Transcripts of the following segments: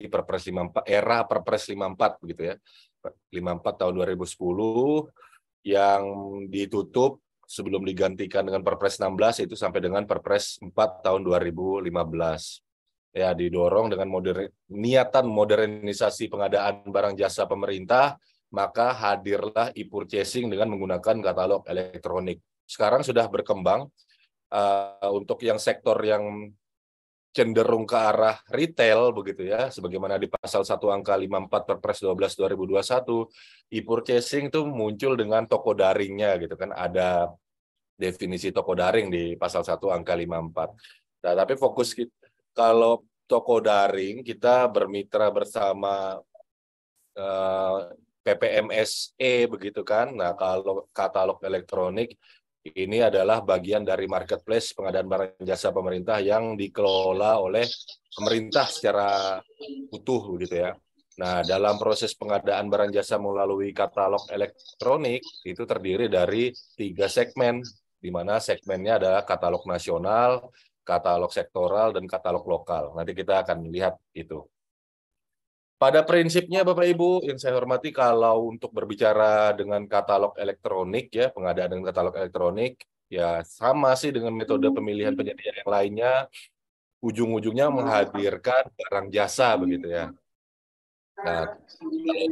Perpres 54, era Perpres 54 begitu ya. 54 tahun 2010 yang ditutup sebelum digantikan dengan Perpres 16 itu sampai dengan Perpres 4 tahun 2015. Ya, didorong dengan niatan modernisasi pengadaan barang jasa pemerintah, maka hadirlah e-purchasing dengan menggunakan katalog elektronik. Sekarang sudah berkembang untuk yang sektor yang cenderung ke arah retail begitu ya, sebagaimana di pasal 1 angka 54 Perpres 12 2021, e-purchasing itu muncul dengan toko daringnya gitu kan, ada definisi toko daring di pasal 1 angka 54. Nah, tapi fokus kita, kalau toko daring kita bermitra bersama PPMSE begitu kan. Nah, kalau katalog elektronik ini adalah bagian dari marketplace pengadaan barang jasa pemerintah yang dikelola oleh pemerintah secara utuh gitu ya. Nah, dalam proses pengadaan barang jasa melalui katalog elektronik itu terdiri dari 3 segmen, di mana segmennya adalah katalog nasional, katalog sektoral, dan katalog lokal. Nanti kita akan lihat itu. Pada prinsipnya Bapak Ibu yang saya hormati, kalau untuk berbicara dengan katalog elektronik ya, pengadaan dengan katalog elektronik, ya sama sih dengan metode pemilihan penyedia yang lainnya, ujung-ujungnya menghadirkan barang jasa begitu ya. Nah,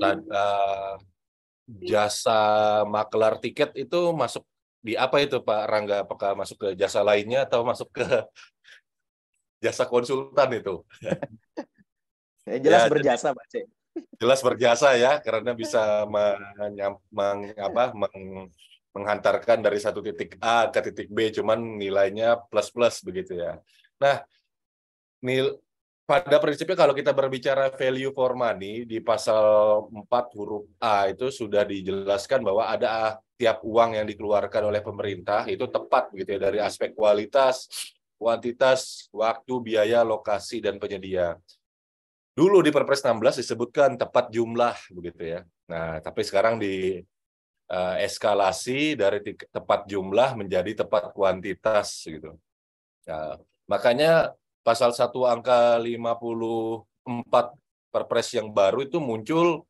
kalau jasa makelar tiket itu masuk di apa itu Pak Rangga? Apakah masuk ke jasa lainnya atau masuk ke jasa konsultan itu? Jelas Ya, berjasa, Pak C. jelas berjasa ya, karena bisa menghantarkan dari satu titik A ke titik B, cuman nilainya plus-plus begitu ya. Nah, pada prinsipnya kalau kita berbicara value for money, di pasal 4 huruf A itu sudah dijelaskan bahwa ada tiap uang yang dikeluarkan oleh pemerintah itu tepat begitu ya, dari aspek kualitas, kuantitas, waktu, biaya, lokasi, dan penyedia. Dulu di Perpres 16 disebutkan tepat jumlah begitu ya. Nah, tapi sekarang di eskalasi dari tepat jumlah menjadi tepat kuantitas gitu. Nah, makanya pasal 1 angka 54 Perpres yang baru itu muncul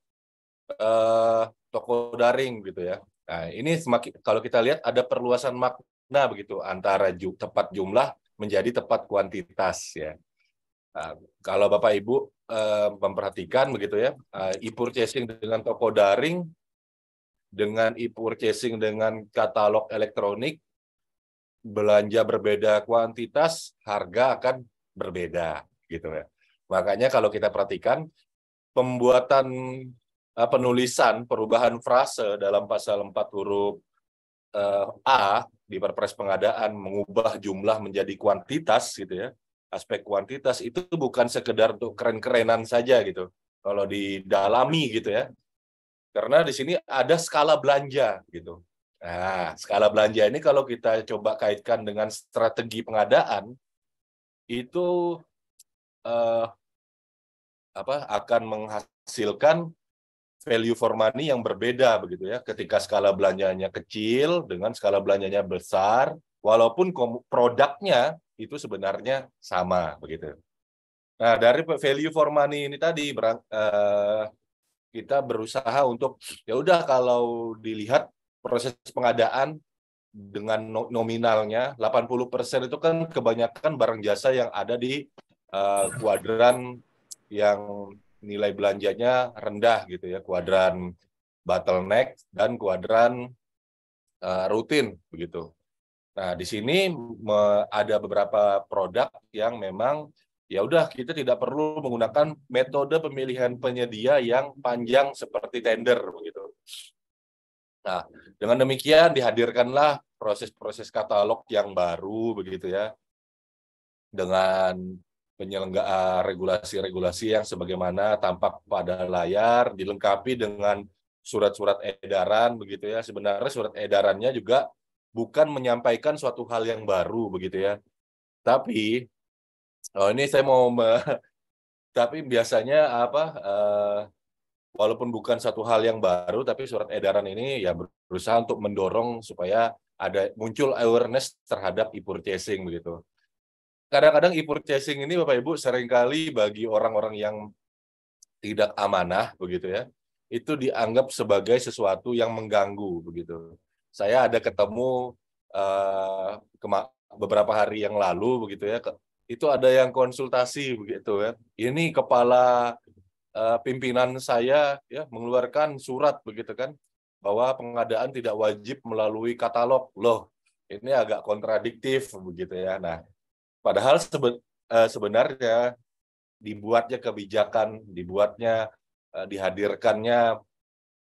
toko daring gitu ya. Nah, ini semakin kalau kita lihat ada perluasan makna begitu antara tepat jumlah menjadi tepat kuantitas ya. Nah, kalau Bapak Ibu memperhatikan begitu ya, e-purchasing dengan toko daring, dengan e-purchasing dengan katalog elektronik, belanja berbeda kuantitas, harga akan berbeda gitu ya. Makanya kalau kita perhatikan pembuatan penulisan perubahan frase dalam pasal 4 huruf A di Perpres Pengadaan mengubah jumlah menjadi kuantitas gitu ya. Aspek kuantitas itu bukan sekedar untuk keren-kerenan saja gitu. Kalau didalami gitu ya. Karena di sini ada skala belanja gitu. Nah, skala belanja ini kalau kita coba kaitkan dengan strategi pengadaan itu akan menghasilkan value for money yang berbeda begitu ya. Ketika skala belanjanya kecil dengan skala belanjanya besar, walaupun produknya itu sebenarnya sama begitu. Nah, dari value for money ini tadi kita berusaha untuk ya udah kalau dilihat proses pengadaan dengan nominalnya 80% itu kan kebanyakan barang jasa yang ada di kuadran yang nilai belanjanya rendah gitu ya, kuadran bottleneck dan kuadran rutin begitu. Nah, di sini ada beberapa produk yang memang ya udah kita tidak perlu menggunakan metode pemilihan penyedia yang panjang seperti tender begitu. Nah, dengan demikian dihadirkanlah proses-proses katalog yang baru begitu ya, dengan penyelenggara regulasi-regulasi yang sebagaimana tampak pada layar, dilengkapi dengan surat-surat edaran begitu ya. Sebenarnya surat edarannya juga bukan menyampaikan suatu hal yang baru begitu ya. Tapi ini saya mau tapi biasanya walaupun bukan satu hal yang baru, tapi surat edaran ini ya berusaha untuk mendorong supaya ada muncul awareness terhadap e-purchasing begitu. Kadang-kadang e-purchasing ini Bapak Ibu seringkali bagi orang-orang yang tidak amanah begitu ya, itu dianggap sebagai sesuatu yang mengganggu begitu. Saya ada ketemu beberapa hari yang lalu begitu ya, itu ada yang konsultasi begitu ya. Ini kepala pimpinan saya ya mengeluarkan surat begitu kan, bahwa pengadaan tidak wajib melalui katalog. Loh, ini agak kontradiktif begitu ya. Nah, padahal sebenarnya dibuatnya kebijakan, dihadirkannya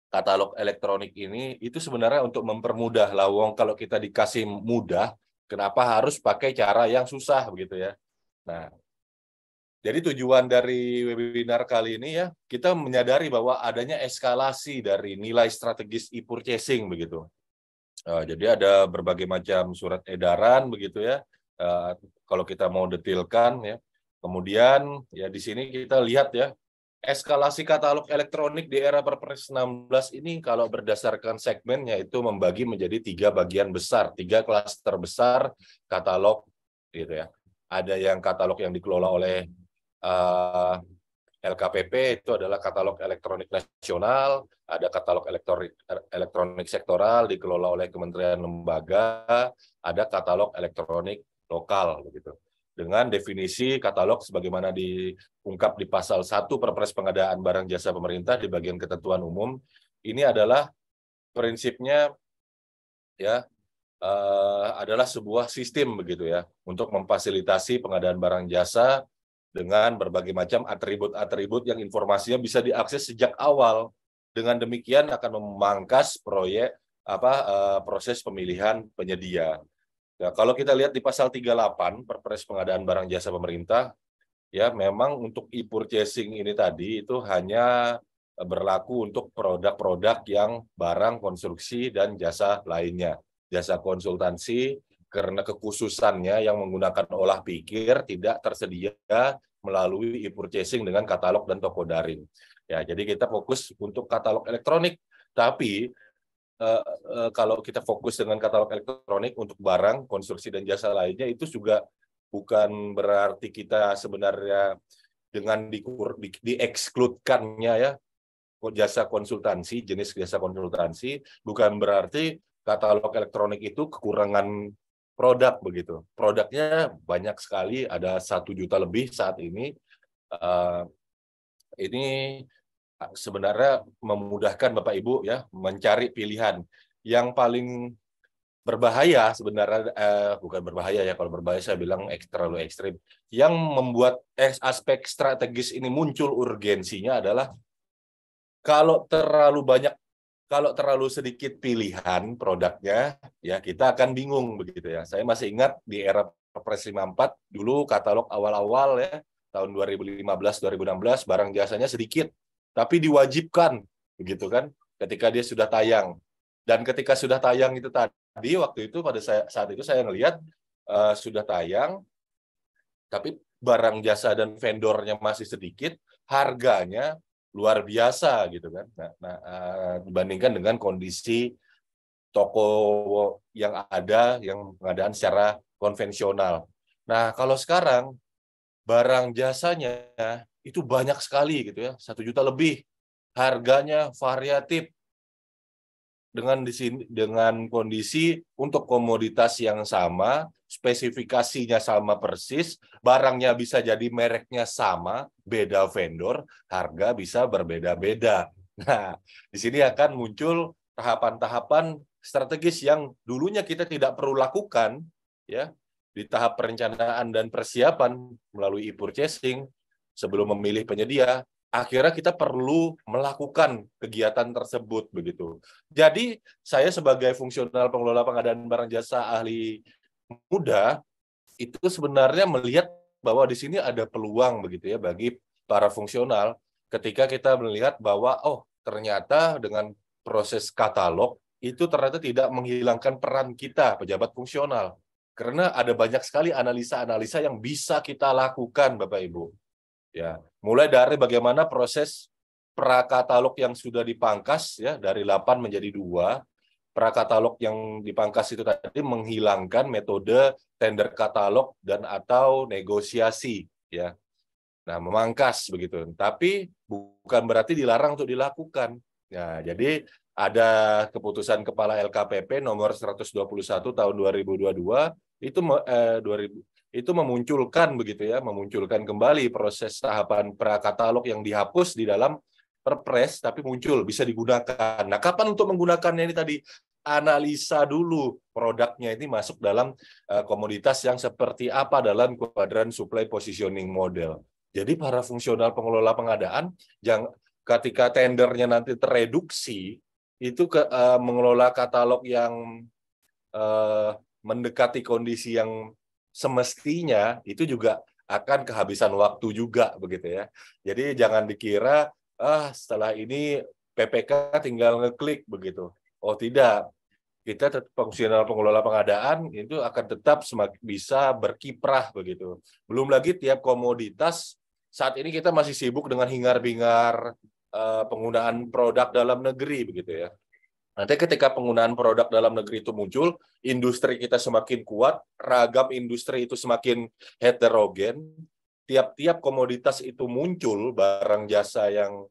katalog elektronik ini itu sebenarnya untuk mempermudah lawang. Kalau kita dikasih mudah, kenapa harus pakai cara yang susah begitu ya. Nah, jadi tujuan dari webinar kali ini ya, kita menyadari bahwa adanya eskalasi dari nilai strategis e-purchasing begitu. Jadi ada berbagai macam surat edaran begitu ya. Kalau kita mau detailkan ya. Kemudian ya di sini kita lihat ya, eskalasi katalog elektronik di era Perpres 16 ini kalau berdasarkan segmennya itu membagi menjadi 3 bagian besar, 3 klaster besar katalog gitu ya. Ada yang katalog yang dikelola oleh LKPP, itu adalah katalog elektronik nasional, ada katalog elektronik sektoral dikelola oleh kementerian lembaga, ada katalog elektronik lokal begitu. Dengan definisi katalog sebagaimana diungkap di pasal 1 Perpres Pengadaan Barang Jasa Pemerintah di bagian ketentuan umum, ini adalah prinsipnya ya adalah sebuah sistem begitu ya untuk memfasilitasi pengadaan barang jasa dengan berbagai macam atribut-atribut yang informasinya bisa diakses sejak awal. Dengan demikian akan memangkas proses pemilihan penyedia. Ya, kalau kita lihat di pasal 38 Perpres Pengadaan Barang Jasa Pemerintah, ya memang untuk e-purchasing ini tadi itu hanya berlaku untuk produk-produk yang barang, konstruksi, dan jasa lainnya. Jasa konsultansi karena kekhususannya yang menggunakan olah pikir tidak tersedia melalui e-purchasing dengan katalog dan toko daring. Ya, jadi kita fokus untuk katalog elektronik, tapi kalau kita fokus dengan katalog elektronik untuk barang, konstruksi, dan jasa lainnya, itu juga bukan berarti kita sebenarnya dengan diekskludkannya ya jasa konsultansi, jenis jasa konsultansi, bukan berarti katalog elektronik itu kekurangan produk begitu. Produknya banyak sekali, ada 1 juta lebih saat ini. Ini sebenarnya memudahkan Bapak Ibu ya mencari pilihan. Yang paling berbahaya sebenarnya, bukan berbahaya ya, kalau berbahaya saya bilang terlalu ekstrim. Yang membuat aspek strategis ini muncul urgensinya adalah kalau terlalu sedikit pilihan produknya, ya kita akan bingung begitu ya. Saya masih ingat di era Perpres 54 dulu katalog awal-awal ya tahun 2015-2016 barang jasanya sedikit, tapi diwajibkan begitu kan ketika dia sudah tayang. Dan ketika sudah tayang itu tadi waktu itu saat itu saya ngelihat sudah tayang, tapi barang jasa dan vendornya masih sedikit, harganya luar biasa gitu kan. Dibandingkan dengan kondisi toko yang ada yang pengadaan secara konvensional. Nah, kalau sekarang barang jasanya itu banyak sekali gitu ya, 1 juta lebih. Harganya variatif dengan kondisi untuk komoditas yang sama, spesifikasinya sama persis, barangnya bisa jadi mereknya sama, beda vendor, harga bisa berbeda-beda. Nah, di sini akan muncul tahapan-tahapan strategis yang dulunya kita tidak perlu lakukan ya di tahap perencanaan dan persiapan melalui e-purchasing sebelum memilih penyedia. Akhirnya kita perlu melakukan kegiatan tersebut begitu. Jadi saya sebagai fungsional pengelola pengadaan barang jasa ahli muda itu sebenarnya melihat bahwa di sini ada peluang begitu ya bagi para fungsional ketika kita melihat bahwa ternyata dengan proses katalog itu ternyata tidak menghilangkan peran kita pejabat fungsional. Karena ada banyak sekali analisa-analisa yang bisa kita lakukan Bapak Ibu. Ya, mulai dari bagaimana proses prakatalog yang sudah dipangkas ya dari 8 menjadi 2. Prakatalog yang dipangkas itu tadi menghilangkan metode tender katalog dan atau negosiasi ya. Nah, memangkas begitu. Tapi bukan berarti dilarang untuk dilakukan. Nah, jadi ada keputusan Kepala LKPP nomor 121 tahun 2022 itu 2000 itu memunculkan begitu ya, memunculkan kembali proses tahapan prakatalog yang dihapus di dalam Perpres, tapi muncul bisa digunakan. Nah, kapan untuk menggunakannya ini tadi? Analisa dulu produknya ini masuk dalam komoditas yang seperti apa dalam kuadran supply positioning model. Jadi para fungsional pengelola pengadaan, ketika tendernya nanti tereduksi, itu mengelola katalog yang mendekati kondisi yang semestinya, itu juga akan kehabisan waktu juga begitu ya. Jadi jangan dikira setelah ini PPK tinggal ngeklik begitu. Oh tidak, kita fungsional pengelola pengadaan itu akan tetap semakin bisa berkiprah begitu. Belum lagi tiap komoditas saat ini kita masih sibuk dengan hingar-bingar penggunaan produk dalam negeri begitu ya. Nanti ketika penggunaan produk dalam negeri itu muncul, industri kita semakin kuat, ragam industri itu semakin heterogen, tiap-tiap komoditas itu muncul barang jasa yang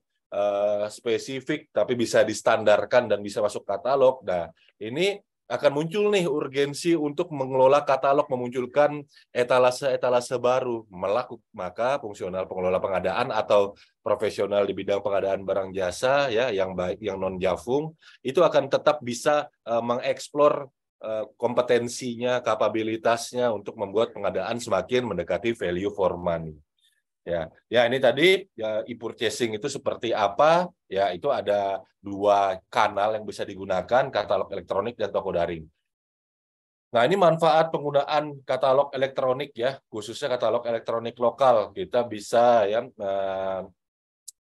spesifik tapi bisa distandarkan dan bisa masuk katalog. Nah, ini akan muncul nih urgensi untuk mengelola katalog, memunculkan etalase-etalase baru. Maka fungsional pengelola pengadaan atau profesional di bidang pengadaan barang jasa ya yang baik yang non Jafung itu akan tetap bisa mengeksplor kompetensinya, kapabilitasnya untuk membuat pengadaan semakin mendekati value for money. Ya ini tadi ya e-purchasing itu seperti apa? Ya itu ada 2 kanal yang bisa digunakan, katalog elektronik dan toko daring. Nah ini manfaat penggunaan katalog elektronik ya, khususnya katalog elektronik lokal. Kita bisa ya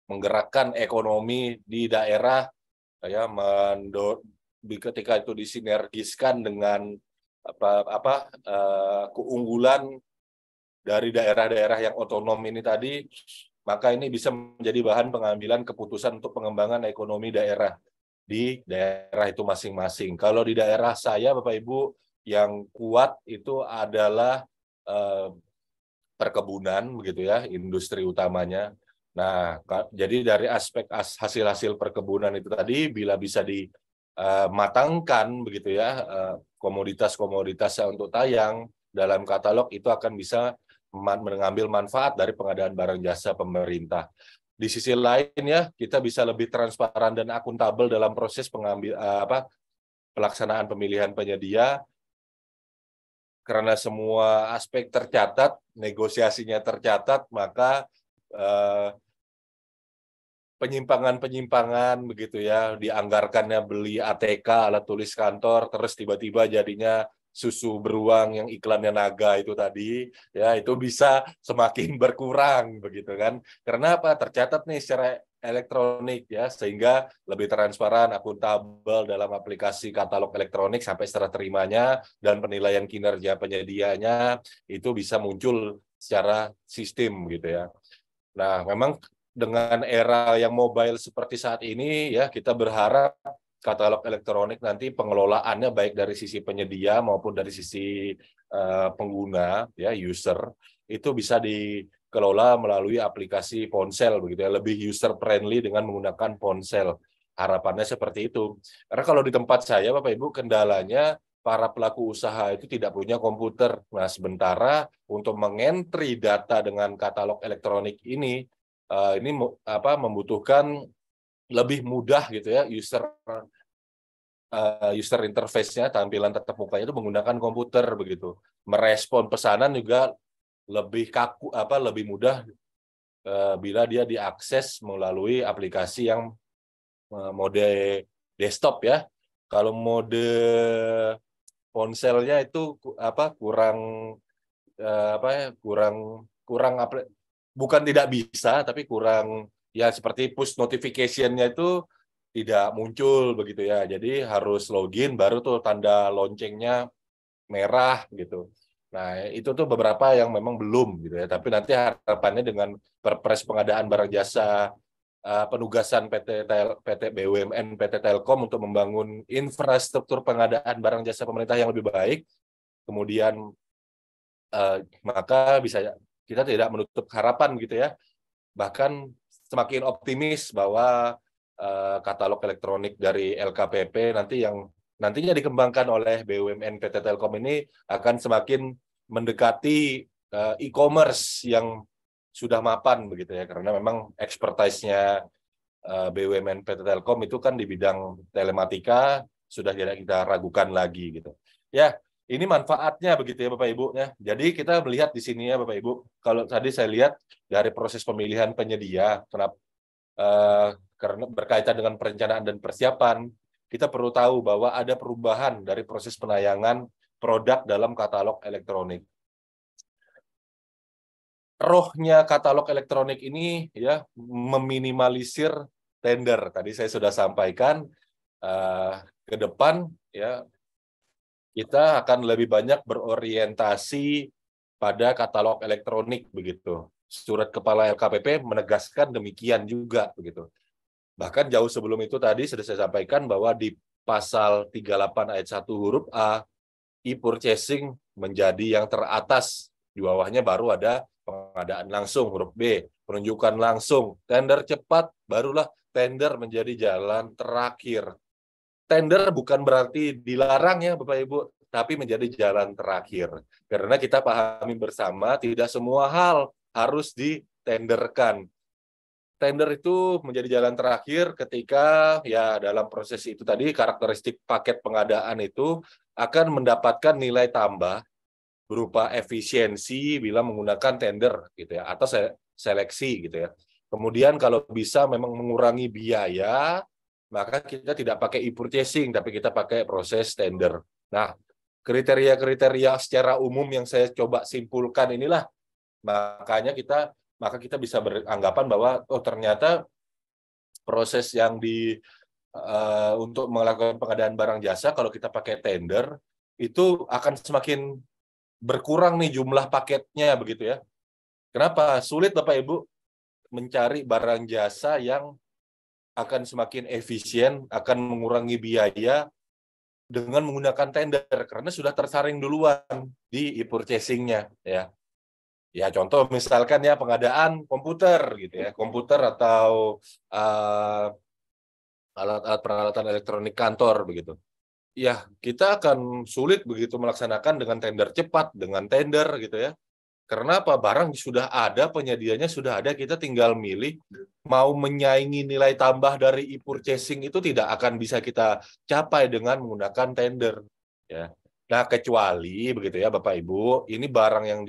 menggerakkan ekonomi di daerah ya ketika itu disinergiskan dengan keunggulan dari daerah-daerah yang otonom ini tadi, maka ini bisa menjadi bahan pengambilan keputusan untuk pengembangan ekonomi daerah di daerah itu masing-masing. Kalau di daerah saya, Bapak Ibu, yang kuat itu adalah perkebunan, begitu ya, industri utamanya. Nah, jadi dari aspek hasil-hasil perkebunan itu tadi, bila bisa dimatangkan, begitu ya, komoditas-komoditasnya untuk tayang dalam katalog itu akan bisa mengambil manfaat dari pengadaan barang jasa pemerintah. Di sisi lain ya, kita bisa lebih transparan dan akuntabel dalam proses pelaksanaan pemilihan penyedia karena semua aspek tercatat, negosiasinya tercatat, maka penyimpangan-penyimpangan begitu ya, dianggarkannya beli ATK alat tulis kantor, terus tiba-tiba jadinya susu beruang yang iklannya naga itu tadi, ya itu bisa semakin berkurang begitu kan. Karena apa? Tercatat nih secara elektronik ya, sehingga lebih transparan, akuntabel dalam aplikasi katalog elektronik sampai serah terimanya dan penilaian kinerja penyedianya itu bisa muncul secara sistem gitu ya. Nah, memang dengan era yang mobile seperti saat ini ya kita berharap katalog elektronik nanti pengelolaannya baik dari sisi penyedia maupun dari sisi pengguna ya user itu bisa dikelola melalui aplikasi ponsel begitu ya, lebih user friendly dengan menggunakan ponsel. Harapannya seperti itu. Karena kalau di tempat saya Bapak Ibu kendalanya para pelaku usaha itu tidak punya komputer. Nah, sementara untuk mengentry data dengan katalog elektronik ini membutuhkan lebih mudah gitu ya user interface-nya, tampilan tatap mukanya itu menggunakan komputer begitu. Merespon pesanan juga lebih kaku lebih mudah bila dia diakses melalui aplikasi yang mode desktop ya. Kalau mode ponselnya itu kurang kurang bukan tidak bisa tapi kurang ya seperti push notification-nya itu tidak muncul begitu ya. Jadi harus login baru tuh tanda loncengnya merah gitu. Nah, itu tuh beberapa yang memang belum gitu ya. Tapi nanti harapannya dengan Perpres pengadaan barang jasa penugasan PT BUMN, PT Telkom untuk membangun infrastruktur pengadaan barang jasa pemerintah yang lebih baik, kemudian maka bisa kita tidak menutup harapan gitu ya. Bahkan semakin optimis bahwa katalog elektronik dari LKPP nanti yang nantinya dikembangkan oleh BUMN PT Telkom ini akan semakin mendekati e-commerce yang sudah mapan begitu ya, karena memang expertise-nya BUMN PT Telkom itu kan di bidang telematika, sudah tidak kita ragukan lagi gitu. Ya, ini manfaatnya begitu ya Bapak Ibu ya. Jadi kita melihat di sini ya Bapak Ibu, kalau tadi saya lihat dari proses pemilihan penyedia, karena berkaitan dengan perencanaan dan persiapan, kita perlu tahu bahwa ada perubahan dari proses penayangan produk dalam katalog elektronik. Rohnya katalog elektronik ini ya meminimalisir tender. Tadi saya sudah sampaikan, ke depan ya kita akan lebih banyak berorientasi pada katalog elektronik begitu. Surat Kepala LKPP menegaskan demikian juga begitu. Bahkan jauh sebelum itu tadi sudah saya sampaikan bahwa di pasal 38 ayat 1 huruf A, e-purchasing menjadi yang teratas. Di bawahnya baru ada pengadaan langsung, huruf B, penunjukan langsung, tender cepat, barulah tender menjadi jalan terakhir. Tender bukan berarti dilarang ya Bapak Ibu, tapi menjadi jalan terakhir. Karena kita pahami bersama tidak semua hal harus ditenderkan. Tender itu menjadi jalan terakhir ketika ya dalam proses itu tadi karakteristik paket pengadaan itu akan mendapatkan nilai tambah berupa efisiensi bila menggunakan tender gitu ya, atau seleksi gitu ya. Kemudian kalau bisa memang mengurangi biaya, maka kita tidak pakai e-purchasing tapi kita pakai proses tender. Nah, kriteria-kriteria secara umum yang saya coba simpulkan inilah maka kita bisa beranggapan bahwa oh ternyata proses yang untuk melakukan pengadaan barang jasa kalau kita pakai tender itu akan semakin berkurang nih jumlah paketnya begitu ya. Kenapa? Sulit Bapak Ibu mencari barang jasa yang akan semakin efisien, akan mengurangi biaya dengan menggunakan tender karena sudah tersaring duluan di e-purchasing-nya ya. Ya contoh misalkan ya pengadaan komputer gitu ya, komputer atau alat-alat peralatan elektronik kantor begitu. Ya, kita akan sulit begitu melaksanakan dengan tender cepat, dengan tender gitu ya. Karena apa? Barang sudah ada, penyedianya sudah ada, kita tinggal milih. Mau menyaingi nilai tambah dari e-purchasing itu tidak akan bisa kita capai dengan menggunakan tender. Ya. Nah, kecuali begitu ya Bapak Ibu, ini barang yang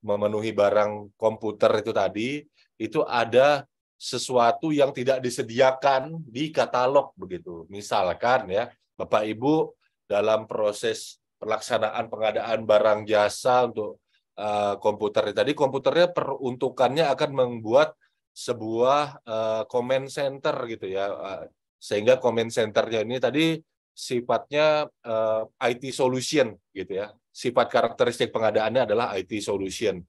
memenuhi barang komputer itu tadi, itu ada sesuatu yang tidak disediakan di katalog begitu. Misalkan ya, Bapak Ibu dalam proses pelaksanaan pengadaan barang jasa untuk komputer tadi, komputernya peruntukannya akan membuat sebuah comment center gitu ya, sehingga comment centernya ini tadi sifatnya IT solution gitu ya, sifat karakteristik pengadaannya adalah IT solution.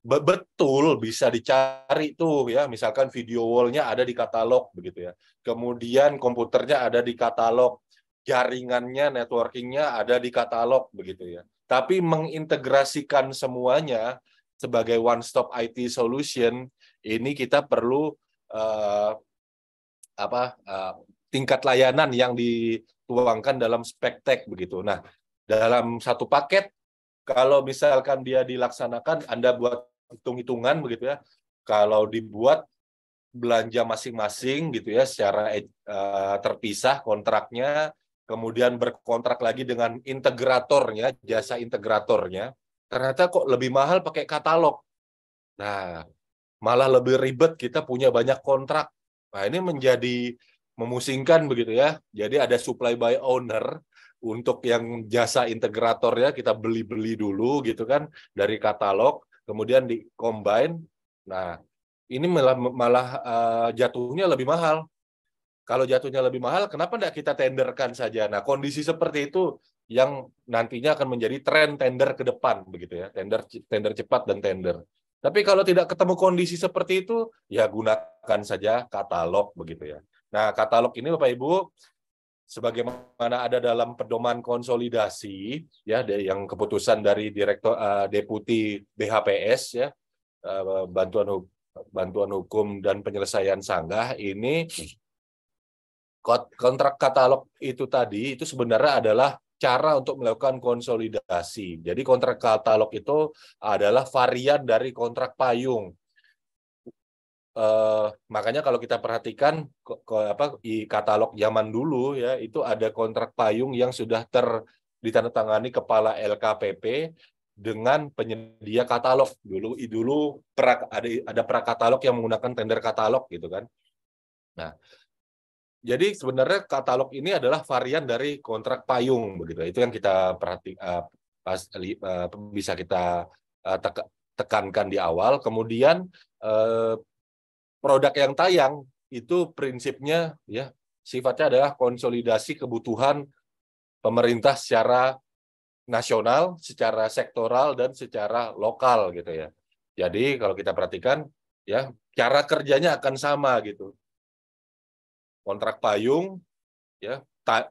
Betul bisa dicari tuh ya, misalkan video wall-nya ada di katalog begitu ya, kemudian komputernya ada di katalog, jaringannya, networking-nya ada di katalog begitu ya. Tapi mengintegrasikan semuanya sebagai one stop IT solution ini kita perlu tingkat layanan yang dituangkan dalam spektek begitu. Nah, dalam satu paket kalau misalkan dia dilaksanakan, Anda buat hitung-hitungan begitu ya. Kalau dibuat belanja masing-masing gitu ya secara terpisah kontraknya, kemudian berkontrak lagi dengan integratornya, jasa integratornya, ternyata kok lebih mahal pakai katalog. Nah, malah lebih ribet kita punya banyak kontrak. Nah, ini menjadi memusingkan begitu ya. Jadi ada supply by owner untuk yang jasa integratornya kita beli-beli dulu gitu kan dari katalog, kemudian di combine. Nah, ini malah jatuhnya lebih mahal. Kalau jatuhnya lebih mahal, kenapa tidak kita tenderkan saja? Nah, kondisi seperti itu yang nantinya akan menjadi tren tender ke depan, begitu ya, tender cepat dan tender. Tapi kalau tidak ketemu kondisi seperti itu, ya gunakan saja katalog, begitu ya. Nah, katalog ini Bapak Ibu, sebagaimana ada dalam pedoman konsolidasi, ya, yang keputusan dari Direktur Deputi BHPS, ya, Bantuan bantuan hukum dan penyelesaian sanggah ini kontrak katalog itu tadi itu sebenarnya adalah cara untuk melakukan konsolidasi. Jadi kontrak katalog itu adalah varian dari kontrak payung. Makanya kalau kita perhatikan di katalog zaman dulu ya itu ada kontrak payung yang sudah ditandatangani kepala LKPP dengan penyedia katalog. Dulu ada prakatalog yang menggunakan tender katalog gitu kan. Nah, jadi sebenarnya katalog ini adalah varian dari kontrak payung begitu. Itu yang kita bisa kita tekankan di awal. Kemudian produk yang tayang itu prinsipnya ya sifatnya adalah konsolidasi kebutuhan pemerintah secara nasional, secara sektoral dan secara lokal gitu ya. Jadi kalau kita perhatikan ya cara kerjanya akan sama gitu. Kontrak payung ya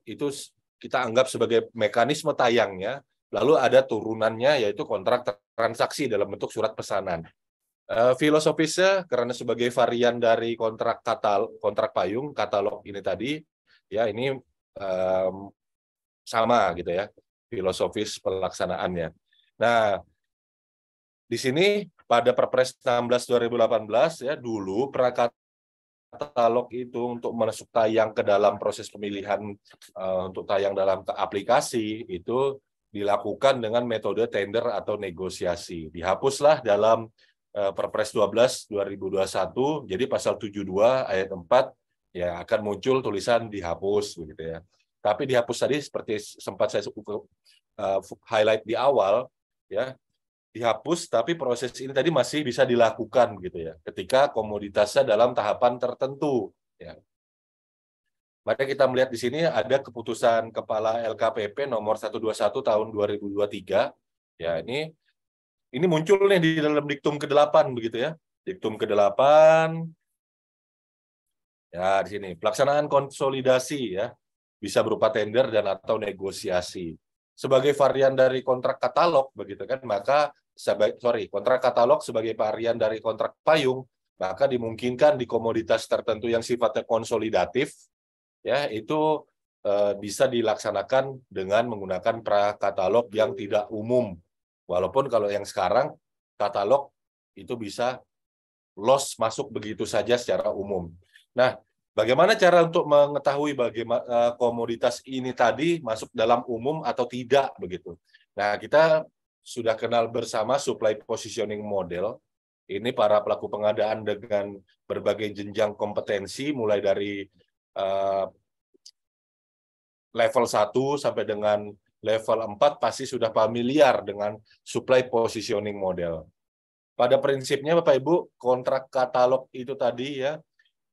itu kita anggap sebagai mekanisme tayangnya, lalu ada turunannya yaitu kontrak transaksi dalam bentuk surat pesanan. Filosofisnya karena sebagai varian dari kontrak payung katalog ini tadi ya ini sama gitu ya filosofis pelaksanaannya. Nah, di sini pada Perpres 16 2018 ya dulu prakatalog itu untuk masuk tayang ke dalam proses pemilihan untuk tayang dalam aplikasi itu dilakukan dengan metode tender atau negosiasi. Dihapuslah dalam Perpres 12 2021, jadi pasal 72 ayat 4 ya akan muncul tulisan dihapus begitu ya. Tapi dihapus tadi seperti sempat saya highlight di awal ya, dihapus tapi proses ini tadi masih bisa dilakukan gitu ya ketika komoditasnya dalam tahapan tertentu ya. Maka kita melihat di sini ada keputusan Kepala LKPP nomor 121 tahun 2023 ya, ini muncul nih di dalam diktum ke-8 begitu ya. Diktum ke-8 ya di sini pelaksanaan konsolidasi ya bisa berupa tender dan atau negosiasi. Sebagai varian dari kontrak katalog begitu kan, maka kontrak katalog sebagai varian dari kontrak payung, maka dimungkinkan di komoditas tertentu yang sifatnya konsolidatif ya itu bisa dilaksanakan dengan menggunakan prakatalog yang tidak umum. Walaupun kalau yang sekarang katalog itu bisa loss masuk begitu saja secara umum. Nah, bagaimana cara untuk mengetahui bagaimana komoditas ini tadi masuk dalam umum atau tidak begitu? Nah, kita sudah kenal bersama supply positioning model. Ini para pelaku pengadaan dengan berbagai jenjang kompetensi mulai dari level 1 sampai dengan level 4 pasti sudah familiar dengan supply positioning model. Pada prinsipnya Bapak Ibu, kontrak katalog itu tadi ya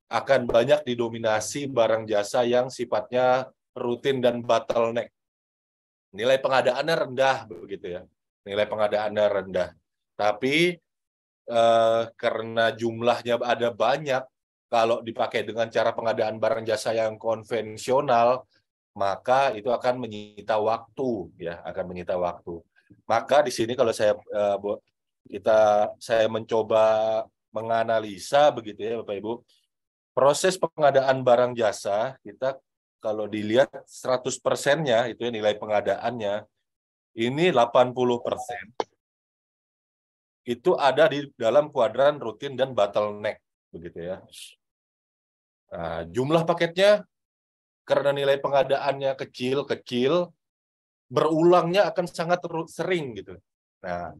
akan banyak didominasi barang jasa yang sifatnya rutin dan bottleneck. Nilai pengadaannya rendah begitu ya. Nilai pengadaannya rendah. Tapi karena jumlahnya ada banyak, kalau dipakai dengan cara pengadaan barang jasa yang konvensional, maka itu akan menyita waktu ya, akan menyita waktu. Maka di sini kalau saya mencoba menganalisa begitu ya Bapak Ibu, proses pengadaan barang jasa kita kalau dilihat 100%-nya itu ya nilai pengadaannya ini 80% itu ada di dalam kuadran rutin dan bottleneck begitu ya. Nah, jumlah paketnya karena nilai pengadaannya kecil, berulangnya akan sangat sering gitu. Nah,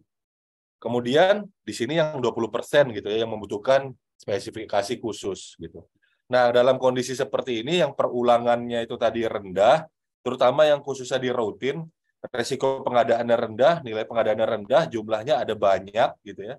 kemudian di sini yang 20% gitu ya yang membutuhkan spesifikasi khusus gitu. Nah, dalam kondisi seperti ini yang perulangannya itu tadi rendah, terutama yang khususnya di rutin, resiko pengadaannya rendah, nilai pengadaannya rendah, jumlahnya ada banyak gitu ya.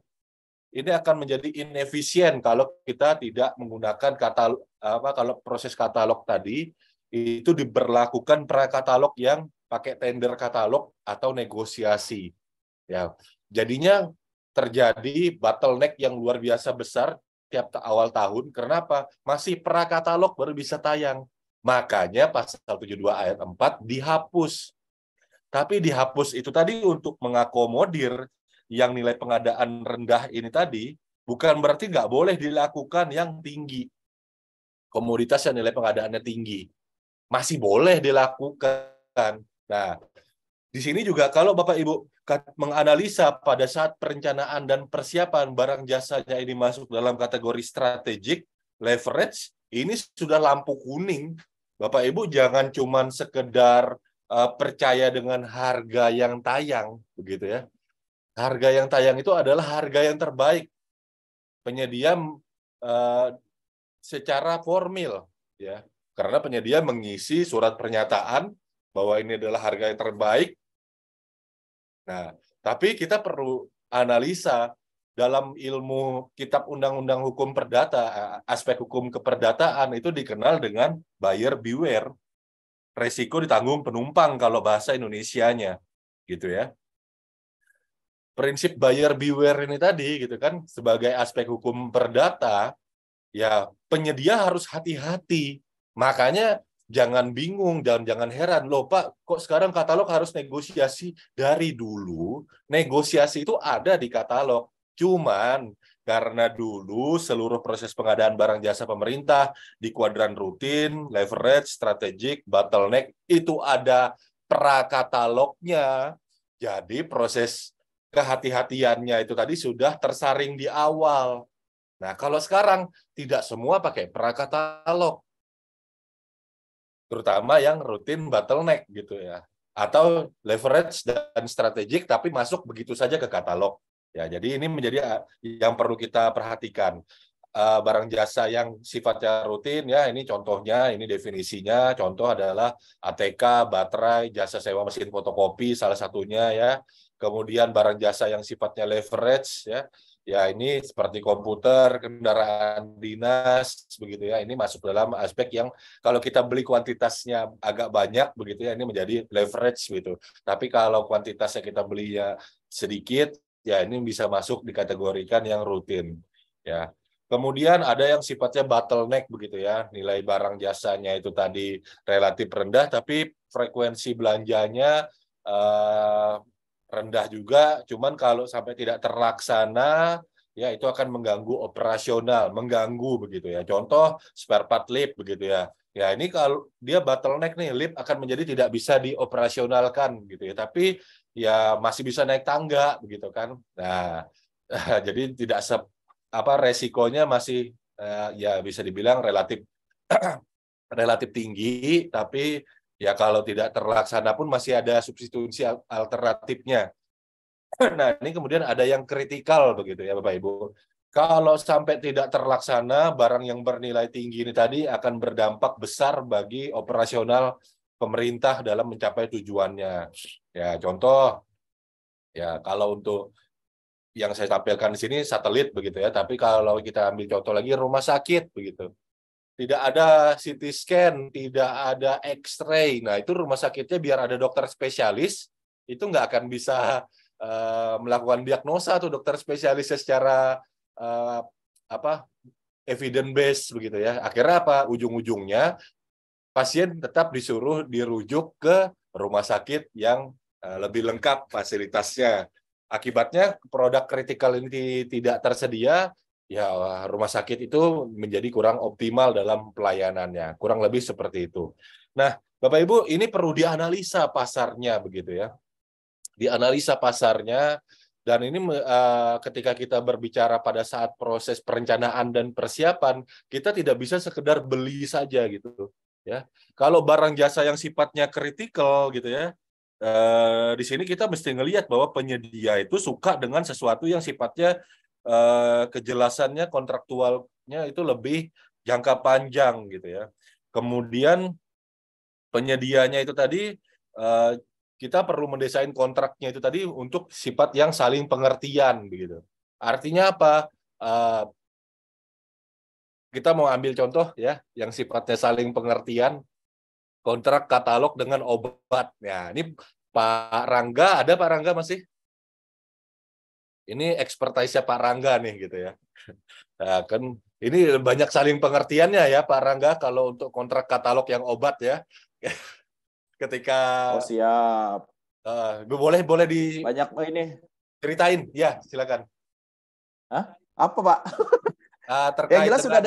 Ini akan menjadi inefisien kalau kita tidak menggunakan kalau proses katalog tadi itu diberlakukan prakatalog yang pakai tender katalog atau negosiasi. Ya, jadinya terjadi bottleneck yang luar biasa besar tiap awal tahun. Kenapa? Masih prakatalog baru bisa tayang. Makanya pasal 72 ayat 4 dihapus. Tapi dihapus itu tadi untuk mengakomodir yang nilai pengadaan rendah ini tadi, bukan berarti nggak boleh dilakukan yang tinggi. Komoditas yang nilai pengadaannya tinggi. Masih boleh dilakukan. Nah, di sini juga kalau Bapak Ibu menganalisa pada saat perencanaan dan persiapan barang jasanya ini masuk dalam kategori strategik, leverage, ini sudah lampu kuning. Bapak Ibu jangan cuman sekedar percaya dengan harga yang tayang, begitu ya. Harga yang tayang itu adalah harga yang terbaik. Penyedia secara formil, ya, karena penyedia mengisi surat pernyataan bahwa ini adalah harga yang terbaik. Nah, tapi kita perlu analisa dalam ilmu kitab undang-undang hukum perdata, aspek hukum keperdataan itu dikenal dengan buyer beware, resiko ditanggung penumpang kalau bahasa Indonesianya, gitu ya. Prinsip buyer beware ini tadi, gitu kan, sebagai aspek hukum perdata, ya penyedia harus hati-hati. Makanya jangan bingung, jangan heran. Loh Pak, kok sekarang katalog harus negosiasi? Dari dulu, negosiasi itu ada di katalog. Cuman karena dulu seluruh proses pengadaan barang jasa pemerintah di kuadran rutin, leverage, strategik, bottleneck, itu ada prakatalognya. Jadi proses kehati-hatiannya itu tadi sudah tersaring di awal. Nah, kalau sekarang tidak semua pakai prakatalog, terutama yang rutin bottleneck gitu ya, atau leverage dan strategik tapi masuk begitu saja ke katalog. Ya, jadi ini menjadi yang perlu kita perhatikan. Barang jasa yang sifatnya rutin ya, ini contohnya, ini definisinya. Contoh adalah ATK, baterai, jasa sewa mesin fotokopi salah satunya ya. Kemudian barang jasa yang sifatnya leverage ya. Ya, ini seperti komputer, kendaraan dinas begitu ya. Ini masuk dalam aspek yang kalau kita beli kuantitasnya agak banyak begitu ya, ini menjadi leverage gitu. Tapi kalau kuantitasnya kita belinya sedikit, ya ini bisa masuk dikategorikan yang rutin ya. Kemudian ada yang sifatnya bottleneck begitu ya, nilai barang jasanya itu tadi relatif rendah, tapi frekuensi belanjanya rendah juga. Cuman kalau sampai tidak terlaksana, ya itu akan mengganggu operasional, mengganggu begitu ya. Contoh spare part lift begitu ya. Ya ini kalau dia bottleneck nih, lift akan menjadi tidak bisa dioperasionalkan gitu ya. Tapi ya masih bisa naik tangga begitu kan. Nah, jadi tidak resikonya masih ya bisa dibilang relatif relatif tinggi, tapi ya kalau tidak terlaksana pun masih ada substitusi alternatifnya. Nah, ini kemudian ada yang kritikal begitu ya Bapak Ibu. Kalau sampai tidak terlaksana, barang yang bernilai tinggi ini tadi akan berdampak besar bagi operasional pemerintah dalam mencapai tujuannya. Ya, contoh ya kalau untuk yang saya tampilkan di sini satelit begitu ya, tapi kalau kita ambil contoh lagi rumah sakit begitu. Tidak ada CT scan, tidak ada X-ray. Nah, itu rumah sakitnya biar ada dokter spesialis, itu nggak akan bisa melakukan diagnosa tuh dokter spesialisnya secara apa evidence based begitu ya. Akhirnya apa? Ujung-ujungnya pasien tetap disuruh dirujuk ke rumah sakit yang lebih lengkap fasilitasnya. Akibatnya produk kritikal ini tidak tersedia, ya rumah sakit itu menjadi kurang optimal dalam pelayanannya. Kurang lebih seperti itu. Nah, Bapak Ibu, ini perlu dianalisa pasarnya begitu ya. Dianalisa pasarnya, dan ini ketika kita berbicara pada saat proses perencanaan dan persiapan, kita tidak bisa sekedar beli saja gitu ya. Kalau barang jasa yang sifatnya kritikal gitu ya, di sini kita mesti ngelihat bahwa penyedia itu suka dengan sesuatu yang sifatnya kejelasannya kontraktualnya itu lebih jangka panjang gitu ya. Kemudian penyedianya itu tadi kita perlu mendesain kontraknya itu tadi untuk sifat yang saling pengertian begitu. Artinya apa? Kita mau ambil contoh ya yang sifatnya saling pengertian, kontrak katalog dengan obat. Ya, ini Pak Rangga, ada Pak Rangga masih? Ini expertise-nya Pak Rangga nih gitu ya. Nah, kan ini banyak saling pengertiannya ya Pak Rangga kalau untuk kontrak katalog yang obat ya. Ketika Oh siap. boleh Banyak ini. diceritain ya, silakan. Hah? Apa, Pak? Yang Terkait jelas dengan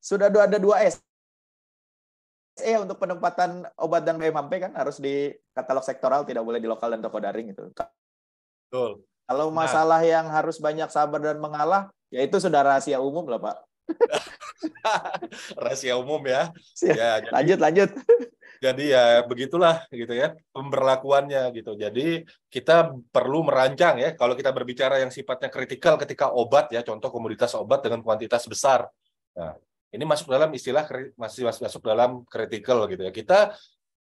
sudah ada dua SE untuk penempatan obat dan BMP kan harus di katalog sektoral, tidak boleh di lokal dan toko daring itu. betul. Kalau Nah, masalah yang harus banyak sabar dan mengalah, ya itu sudah rahasia umum lah, Pak. rahasia umum ya. Ya, Lanjut. jadi ya begitulah gitu ya pemberlakuannya gitu. Jadi kita perlu merancang ya kalau kita berbicara yang sifatnya kritikal ketika obat ya, contoh komoditas obat dengan kuantitas besar. Nah, ini masuk dalam istilah masih masuk dalam kritikal gitu ya. Kita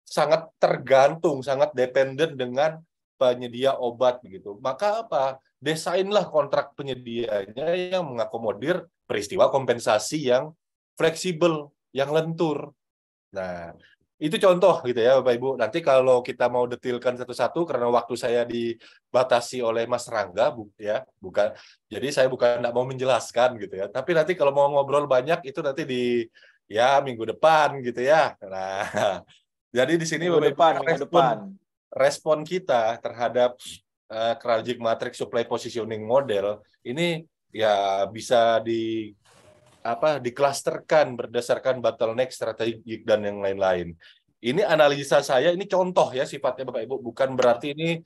sangat tergantung, sangat dependen dengan penyedia obat begitu. Maka apa? Desainlah kontrak penyedianya yang mengakomodir peristiwa kompensasi yang fleksibel, yang lentur. Nah, itu contoh gitu ya Bapak Ibu. Nanti kalau kita mau detilkan satu-satu karena waktu saya dibatasi oleh Mas Rangga ya, bukan. Jadi saya bukan tidak mau menjelaskan gitu ya. Tapi nanti kalau mau ngobrol banyak itu nanti di ya minggu depan gitu ya. Nah, jadi di sini Bapak Ibu Minggu depan. respon kita terhadap Kraljic Matrix Supply Positioning Model ini ya bisa diklasterkan berdasarkan bottleneck, strategik dan yang lain-lain. Ini analisa saya, ini contoh ya sifatnya Bapak Ibu, bukan berarti ini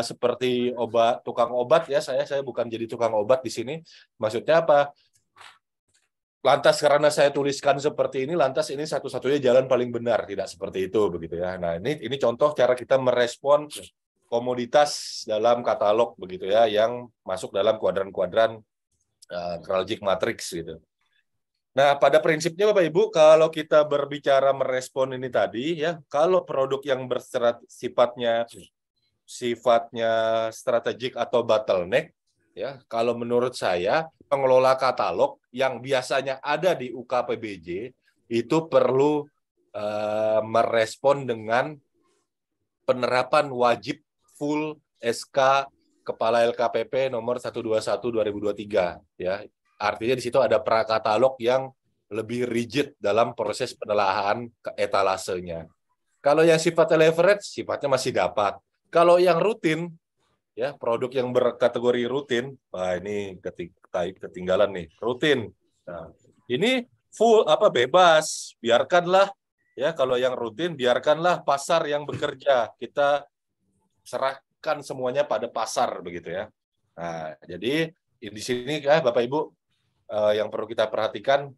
seperti tukang obat ya, saya bukan jadi tukang obat di sini. Maksudnya apa? Lantas karena saya tuliskan seperti ini, lantas ini satu-satunya jalan paling benar, tidak seperti itu begitu ya. Nah, ini contoh cara kita merespon komoditas dalam katalog begitu ya, yang masuk dalam kuadran-kuadran Kraljic Matrix gitu. Nah, pada prinsipnya Bapak Ibu, kalau kita berbicara merespon ini tadi ya, kalau produk yang sifatnya strategik atau bottleneck ya, kalau menurut saya pengelola katalog yang biasanya ada di UKPBJ itu perlu merespon dengan penerapan wajib full SK Kepala LKPP nomor 121/2023 ya. Artinya di situ ada prakatalog yang lebih rigid dalam proses penelahan etalasenya. Kalau yang sifatnya leverage, sifatnya masih dapat. Kalau yang rutin, ya produk yang berkategori rutin, wah ini ketinggalan nih, rutin. Nah, ini full bebas, biarkanlah ya kalau yang rutin biarkanlah pasar yang bekerja. Kita serahkan semuanya pada pasar begitu ya. Nah, jadi di sini ya Bapak Ibu yang perlu kita perhatikan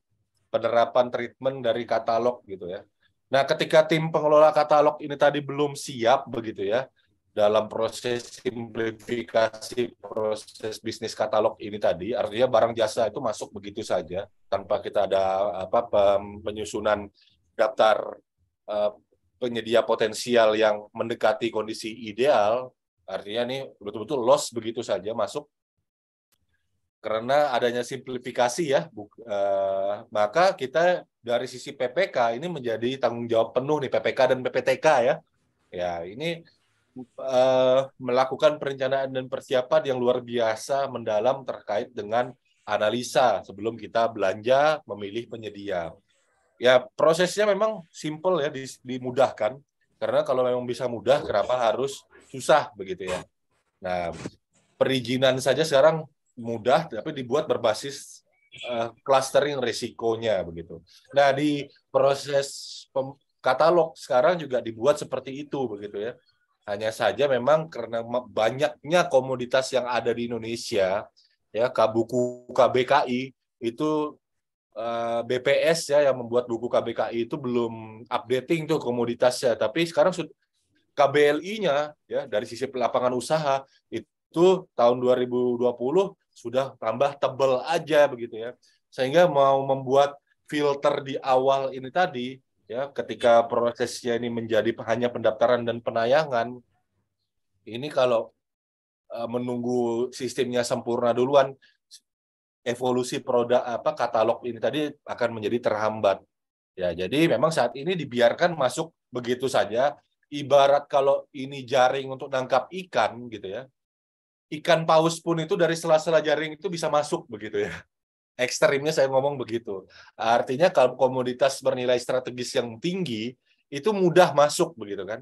penerapan treatment dari katalog gitu ya. Nah, ketika tim pengelola katalog ini tadi belum siap begitu ya dalam proses simplifikasi proses bisnis katalog ini tadi, artinya barang jasa itu masuk begitu saja tanpa kita ada penyusunan daftar penyedia potensial yang mendekati kondisi ideal, artinya nih betul-betul loss begitu saja masuk karena adanya simplifikasi ya, maka kita dari sisi PPK ini menjadi tanggung jawab penuh nih PPK dan PPTK ya. Ya ini melakukan perencanaan dan persiapan yang luar biasa mendalam terkait dengan analisa sebelum kita belanja memilih penyedia. Ya prosesnya memang simple ya, dimudahkan karena kalau memang bisa mudah kenapa harus susah begitu ya. Nah perizinan saja sekarang mudah tapi dibuat berbasis clustering risikonya begitu. Nah di proses katalog sekarang juga dibuat seperti itu begitu ya. Hanya saja memang karena banyaknya komoditas yang ada di Indonesia ya, buku KBKI itu BPS ya yang membuat buku KBKI itu belum updating tuh komoditasnya, tapi sekarang KBLI-nya ya dari sisi lapangan usaha itu tahun 2020 sudah tambah tebal aja begitu ya. Sehingga mau membuat filter di awal ini tadi ya ketika prosesnya ini menjadi hanya pendaftaran dan penayangan, ini kalau menunggu sistemnya sempurna duluan, evolusi produk katalog ini tadi akan menjadi terhambat. Ya, jadi memang saat ini dibiarkan masuk begitu saja. Ibarat kalau ini jaring untuk nangkap ikan gitu ya. Ikan paus pun itu dari sela-sela jaring itu bisa masuk begitu ya. Ekstrimnya saya ngomong begitu. Artinya kalau komoditas bernilai strategis yang tinggi itu mudah masuk begitu kan.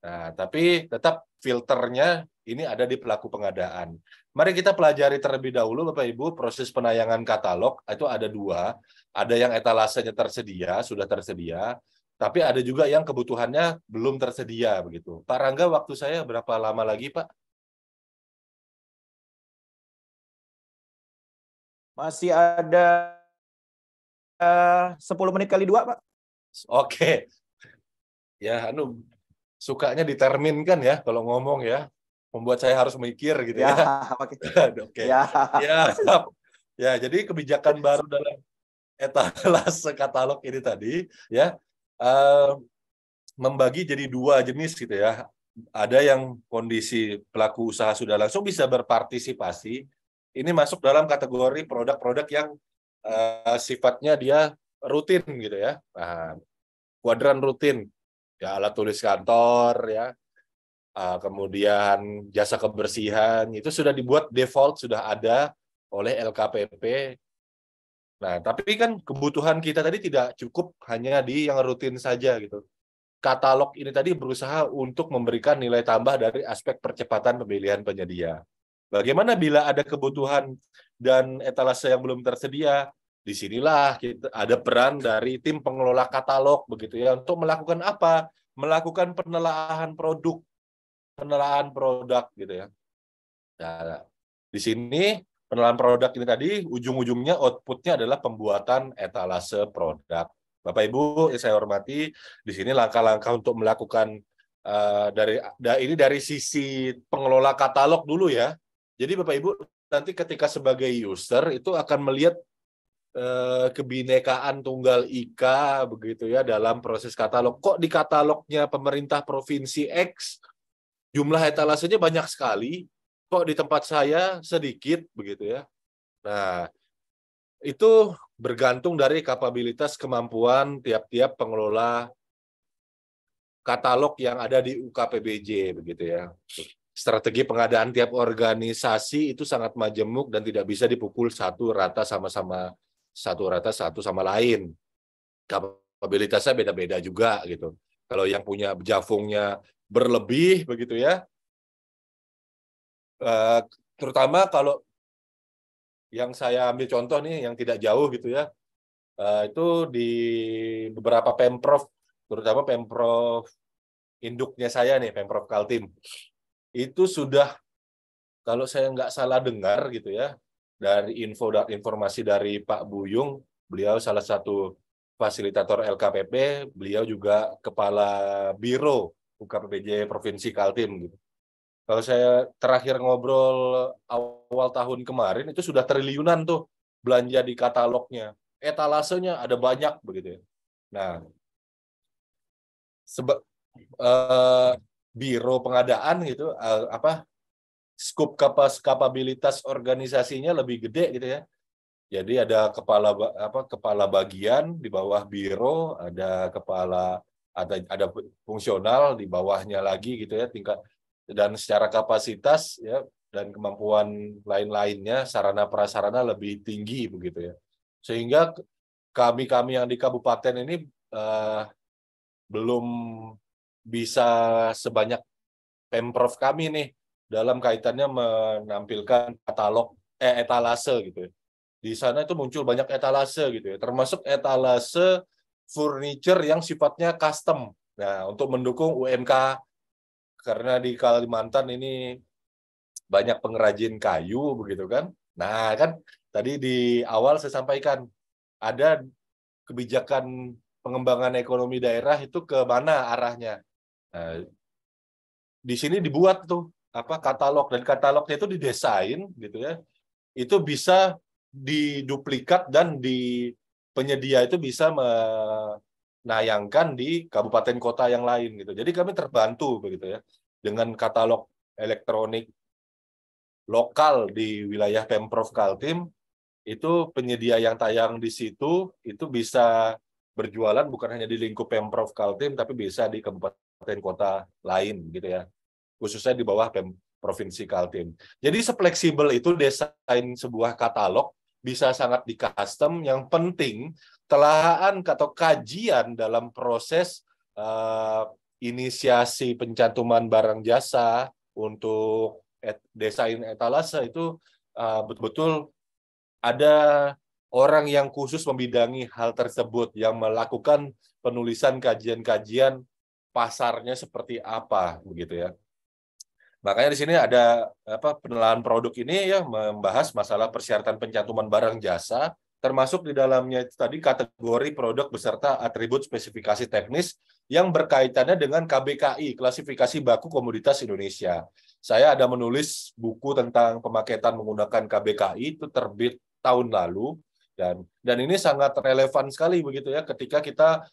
Nah, tapi tetap filternya ini ada di pelaku pengadaan. Mari kita pelajari terlebih dahulu, Bapak Ibu, proses penayangan katalog itu ada dua. Ada yang etalasenya tersedia, sudah tersedia, tapi ada juga yang kebutuhannya belum tersedia begitu. Pak Rangga, waktu saya berapa lama lagi, Pak? Masih ada 10 menit kali 2, Pak. Oke. Ya, sukanya diterminkan ya kalau ngomong ya. Membuat saya harus mikir gitu Ya, ya. oke. Oke. Ya. Ya. Ya, jadi kebijakan baru dalam etalase katalog ini tadi ya membagi jadi dua jenis gitu ya. Ada yang kondisi pelaku usaha sudah langsung bisa berpartisipasi. Ini masuk dalam kategori produk-produk yang sifatnya dia rutin gitu ya. Nah, kuadran rutin ya, alat tulis kantor ya, kemudian jasa kebersihan itu sudah dibuat default, sudah ada oleh LKPP. Nah, tapi kan kebutuhan kita tadi tidak cukup hanya di yang rutin saja gitu. Katalog ini tadi berusaha untuk memberikan nilai tambah dari aspek percepatan pemilihan penyedia. Bagaimana bila ada kebutuhan dan etalase yang belum tersedia? Disinilah kita ada peran dari tim pengelola katalog begitu ya, untuk melakukan apa? Melakukan penelaahan produk gitu ya. Nah, di sini penelahan produk ini tadi ujung-ujungnya outputnya adalah pembuatan etalase produk. Bapak Ibu, yang saya hormati, di sini langkah-langkah untuk melakukan ini dari sisi pengelola katalog dulu ya. Jadi Bapak Ibu nanti ketika sebagai user itu akan melihat kebinekaan tunggal ika begitu ya dalam proses katalog. Kok di katalognya pemerintah provinsi X jumlah etalasenya banyak sekali, kok di tempat saya sedikit begitu ya. Nah, itu bergantung dari kapabilitas kemampuan tiap-tiap pengelola katalog yang ada di UKPBJ begitu ya. Strategi pengadaan tiap organisasi itu sangat majemuk dan tidak bisa dipukul satu rata satu sama lain. Kapabilitasnya beda-beda juga gitu. Kalau yang punya jafungnya berlebih begitu ya, terutama kalau yang saya ambil contoh nih yang tidak jauh gitu ya, itu di beberapa pemprov, terutama pemprov induknya saya nih, Pemprov Kaltim, itu sudah, kalau saya nggak salah dengar gitu ya, dari informasi dari Pak Buyung, beliau salah satu fasilitator LKPP, beliau juga kepala biro UKPBJ Provinsi Kaltim gitu. Kalau saya terakhir ngobrol awal tahun kemarin itu sudah triliunan tuh belanja di katalognya. Etalasenya ada banyak begitu ya. Nah, biro pengadaan gitu skup kapabilitas organisasinya lebih gede gitu ya. Jadi ada kepala bagian di bawah biro, ada kepala ada fungsional di bawahnya lagi gitu ya, tingkat dan secara kapasitas ya dan kemampuan lain-lainnya sarana prasarana lebih tinggi begitu ya. Sehingga kami yang di kabupaten ini belum bisa sebanyak Pemprov kami nih dalam kaitannya menampilkan katalog etalase gitu ya. Di sana itu muncul banyak etalase gitu ya, termasuk etalase furniture yang sifatnya custom. Nah, untuk mendukung UMK, karena di Kalimantan ini banyak pengrajin kayu begitu kan. Nah, kan tadi di awal saya sampaikan ada kebijakan pengembangan ekonomi daerah itu ke mana arahnya. Nah, di sini dibuat tuh katalog, dan katalognya itu didesain gitu ya. Itu bisa diduplikat dan di penyedia itu bisa menayangkan di kabupaten kota yang lain gitu. Jadi kami terbantu begitu ya dengan katalog elektronik lokal di wilayah Pemprov Kaltim. Itu penyedia yang tayang di situ itu bisa berjualan bukan hanya di lingkup Pemprov Kaltim tapi bisa di kabupaten kota lain gitu ya, khususnya di bawah Provinsi Kaltim. Jadi sefleksibel itu desain sebuah katalog, bisa sangat di custom. Yang penting telahan atau kajian dalam proses inisiasi pencantuman barang jasa untuk desain etalase itu betul-betul ada orang yang khusus membidangi hal tersebut, yang melakukan penulisan kajian-kajian pasarnya seperti apa, begitu ya. Makanya di sini ada penilaian produk ini ya membahas masalah persyaratan pencantuman barang jasa, termasuk di dalamnya tadi kategori produk beserta atribut spesifikasi teknis yang berkaitannya dengan KBKI, klasifikasi baku komoditas Indonesia. Saya ada menulis buku tentang pemaketan menggunakan KBKI, itu terbit tahun lalu, dan ini sangat relevan sekali begitu ya ketika kita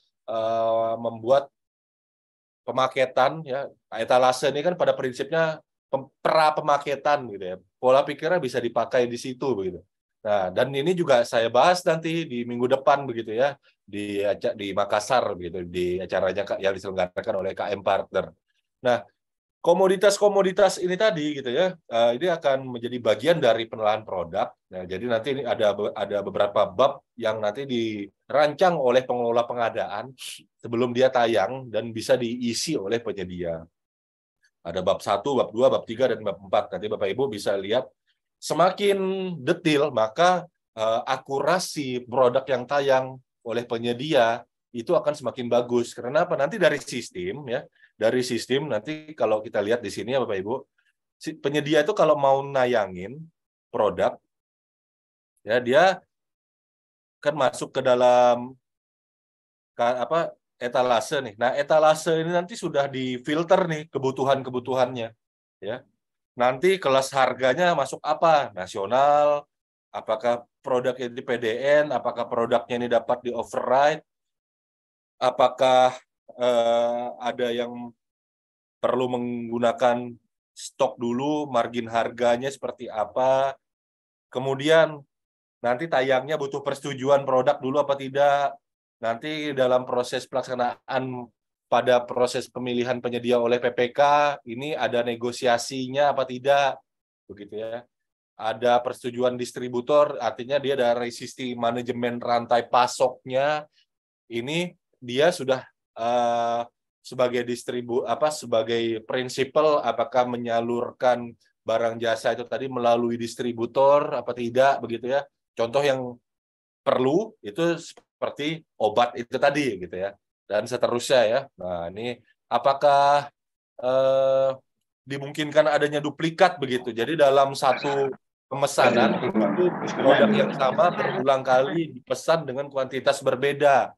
membuat pemaketan ya. Etalase ini kan pada prinsipnya pra pemaketan gitu ya. Pola pikirnya bisa dipakai di situ begitu. Nah, dan ini juga saya bahas nanti di minggu depan begitu ya di Makassar begitu, di acaranya yang diselenggarakan oleh KM Partner. Nah, komoditas-komoditas ini tadi gitu ya, ini akan menjadi bagian dari penilaian produk. Nah, jadi nanti ini ada beberapa bab yang nanti dirancang oleh pengelola pengadaan sebelum dia tayang dan bisa diisi oleh penyedia. Ada bab 1, bab 2, bab 3, dan bab 4. Nanti Bapak Ibu bisa lihat semakin detail, maka akurasi produk yang tayang oleh penyedia itu akan semakin bagus. Karena apa? Nanti dari sistem ya, dari sistem nanti kalau kita lihat di sini ya Bapak Ibu, penyedia itu kalau mau nayangin produk ya dia kan masuk ke dalam etalase nih. Nah, etalase ini nanti sudah difilter nih kebutuhan-kebutuhannya ya. Nanti kelas harganya masuk apa? Nasional, apakah produknya di PDN, apakah produknya ini dapat di override, apakah ada yang perlu menggunakan stok dulu, margin harganya seperti apa, kemudian nanti tayangnya butuh persetujuan produk dulu apa tidak, nanti dalam proses pelaksanaan pada proses pemilihan penyedia oleh PPK, ini ada negosiasinya apa tidak, begitu ya. Ada persetujuan distributor, artinya dia dari sistem manajemen rantai pasoknya, ini dia sudah sebagai sebagai prinsipal apakah menyalurkan barang jasa itu tadi melalui distributor apa tidak begitu ya. Contoh yang perlu itu seperti obat itu tadi gitu ya. Dan seterusnya ya. Nah, ini apakah dimungkinkan adanya duplikat begitu. Jadi dalam satu pemesanan itu produk yang sama berulang kali dipesan dengan kuantitas berbeda,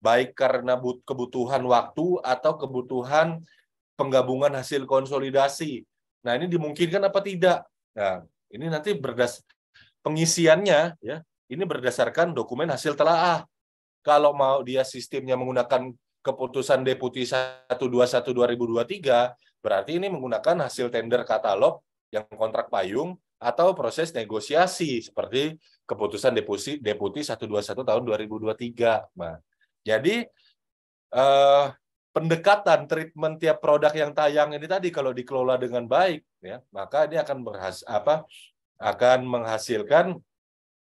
baik karena kebutuhan waktu atau kebutuhan penggabungan hasil konsolidasi. Nah, ini dimungkinkan apa tidak? Nah, ini nanti pengisiannya ya, ini berdasarkan dokumen hasil telaah. Kalau mau dia sistemnya menggunakan keputusan Deputi 121/2023, berarti ini menggunakan hasil tender katalog yang kontrak payung atau proses negosiasi seperti keputusan Deputi 121 tahun 2023. Nah, jadi pendekatan treatment tiap produk yang tayang ini tadi kalau dikelola dengan baik ya, maka ini akan menghasilkan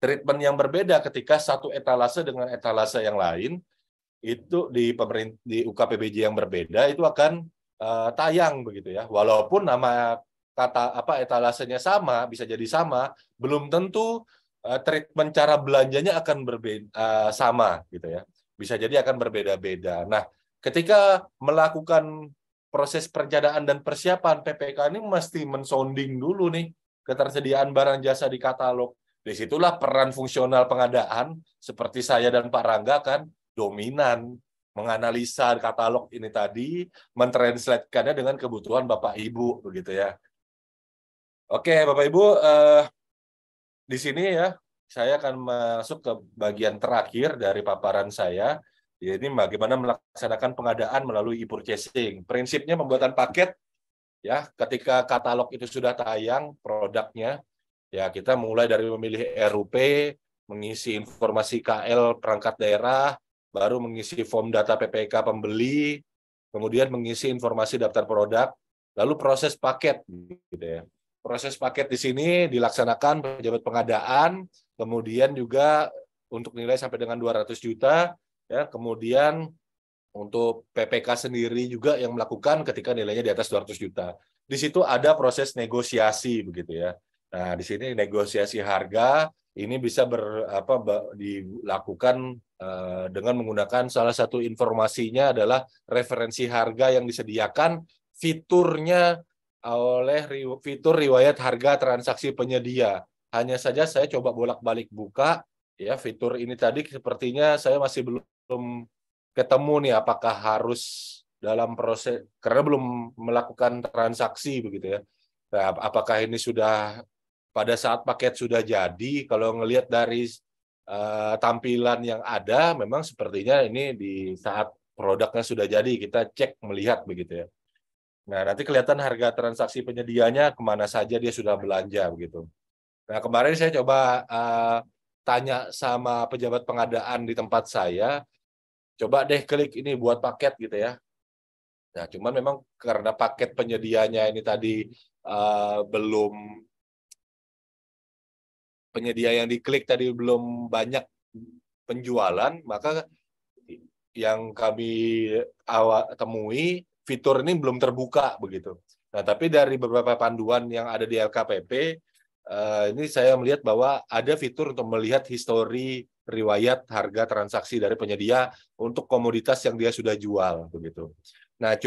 treatment yang berbeda ketika satu etalase dengan etalase yang lain itu di UKPBJ yang berbeda itu akan tayang begitu ya. Walaupun nama etalasenya sama, bisa jadi sama, belum tentu treatment cara belanjanya akan berbeda sama gitu ya. Bisa jadi akan berbeda-beda. Nah, ketika melakukan proses perencanaan dan persiapan, PPK ini mesti mensounding dulu nih ketersediaan barang jasa di katalog. Disitulah peran fungsional pengadaan seperti saya dan Pak Rangga kan dominan menganalisa katalog ini tadi, mentranslatekannya dengan kebutuhan Bapak Ibu begitu ya. Oke, Bapak Ibu, di sini ya saya akan masuk ke bagian terakhir dari paparan saya. Ini bagaimana melaksanakan pengadaan melalui e-purchasing. Prinsipnya pembuatan paket ya, ketika katalog itu sudah tayang produknya, ya kita mulai dari memilih RUP, mengisi informasi KL perangkat daerah, baru mengisi form data PPK pembeli, kemudian mengisi informasi daftar produk, lalu proses paket gitu ya. Proses paket di sini dilaksanakan pejabat pengadaan, kemudian juga untuk nilai sampai dengan 200 juta ya, kemudian Untuk PPK sendiri juga yang melakukan ketika nilainya di atas 200 juta. Di situ ada proses negosiasi begitu ya. Nah, di sini negosiasi harga ini bisa dilakukan dengan menggunakan salah satu informasinya adalah referensi harga yang disediakan fiturnya oleh fitur riwayat harga transaksi penyedia. Hanya saja saya coba bolak-balik buka ya fitur ini tadi sepertinya saya masih belum ketemu nih apakah harus dalam proses karena belum melakukan transaksi begitu ya. Nah, apakah ini sudah pada saat paket sudah jadi? Kalau ngelihat dari tampilan yang ada, memang sepertinya ini di saat produknya sudah jadi kita cek melihat begitu ya. Nah, nanti kelihatan harga transaksi penyedianya kemana saja dia sudah belanja begitu. Nah, kemarin saya coba tanya sama pejabat pengadaan di tempat saya, coba deh klik ini buat paket gitu ya. Nah, cuman memang karena paket penyedianya ini tadi belum penyedia yang diklik tadi belum banyak penjualan, maka yang kami temui fitur ini belum terbuka begitu. Nah, tapi dari beberapa panduan yang ada di LKPP ini saya melihat bahwa ada fitur untuk melihat histori riwayat harga transaksi dari penyedia untuk komoditas yang dia sudah jual begitu. Nah,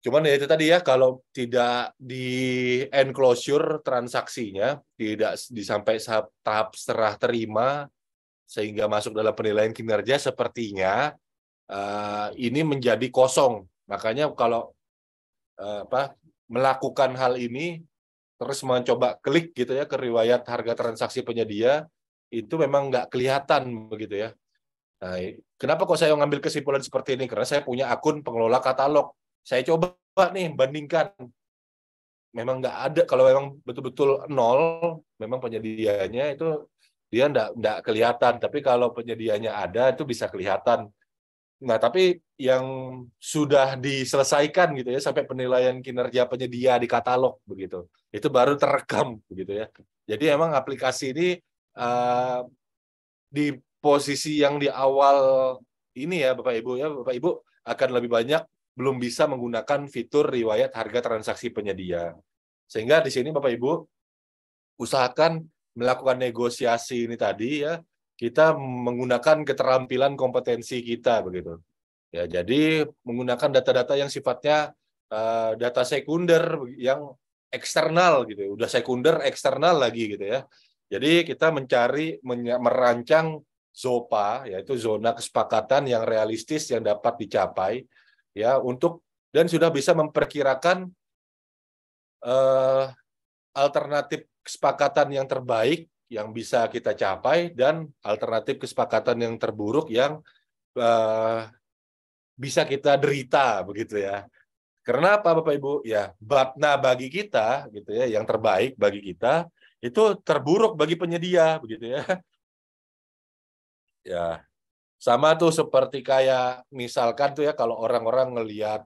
cuman ya itu tadi ya, kalau tidak di enclosure transaksinya, tidak sampai tahap serah terima sehingga masuk dalam penilaian kinerja, sepertinya ini menjadi kosong. Makanya kalau melakukan hal ini terus mencoba klik gitu ya ke riwayat harga transaksi penyedia, itu memang nggak kelihatan begitu ya. Nah, kenapa kok saya ngambil kesimpulan seperti ini? Karena saya punya akun pengelola katalog. Saya coba nih bandingkan. Memang nggak ada, kalau memang betul-betul nol, memang penyedianya itu dia nggak kelihatan. Tapi kalau penyedianya ada, itu bisa kelihatan. Nah, tapi yang sudah diselesaikan gitu ya, sampai penilaian kinerja penyedia di katalog begitu, itu baru terekam begitu ya. Jadi emang aplikasi ini di posisi yang di awal ini ya Bapak Ibu ya, Bapak Ibu akan lebih banyak belum bisa menggunakan fitur riwayat harga transaksi penyedia. Sehingga di sini Bapak Ibu usahakan melakukan negosiasi ini tadi ya, kita menggunakan keterampilan kompetensi kita begitu. Ya, jadi menggunakan data-data yang sifatnya data sekunder yang eksternal gitu. Udah sekunder eksternal lagi gitu ya. Jadi kita merancang ZOPA, yaitu zona kesepakatan yang realistis yang dapat dicapai ya, dan sudah bisa memperkirakan alternatif kesepakatan yang terbaik yang bisa kita capai dan alternatif kesepakatan yang terburuk yang bisa kita derita begitu ya. Karena apa Bapak Ibu? Ya, bagi kita gitu ya, yang terbaik bagi kita itu terburuk bagi penyedia begitu ya. Ya, sama tuh seperti kayak misalkan tuh ya, kalau orang-orang ngelihat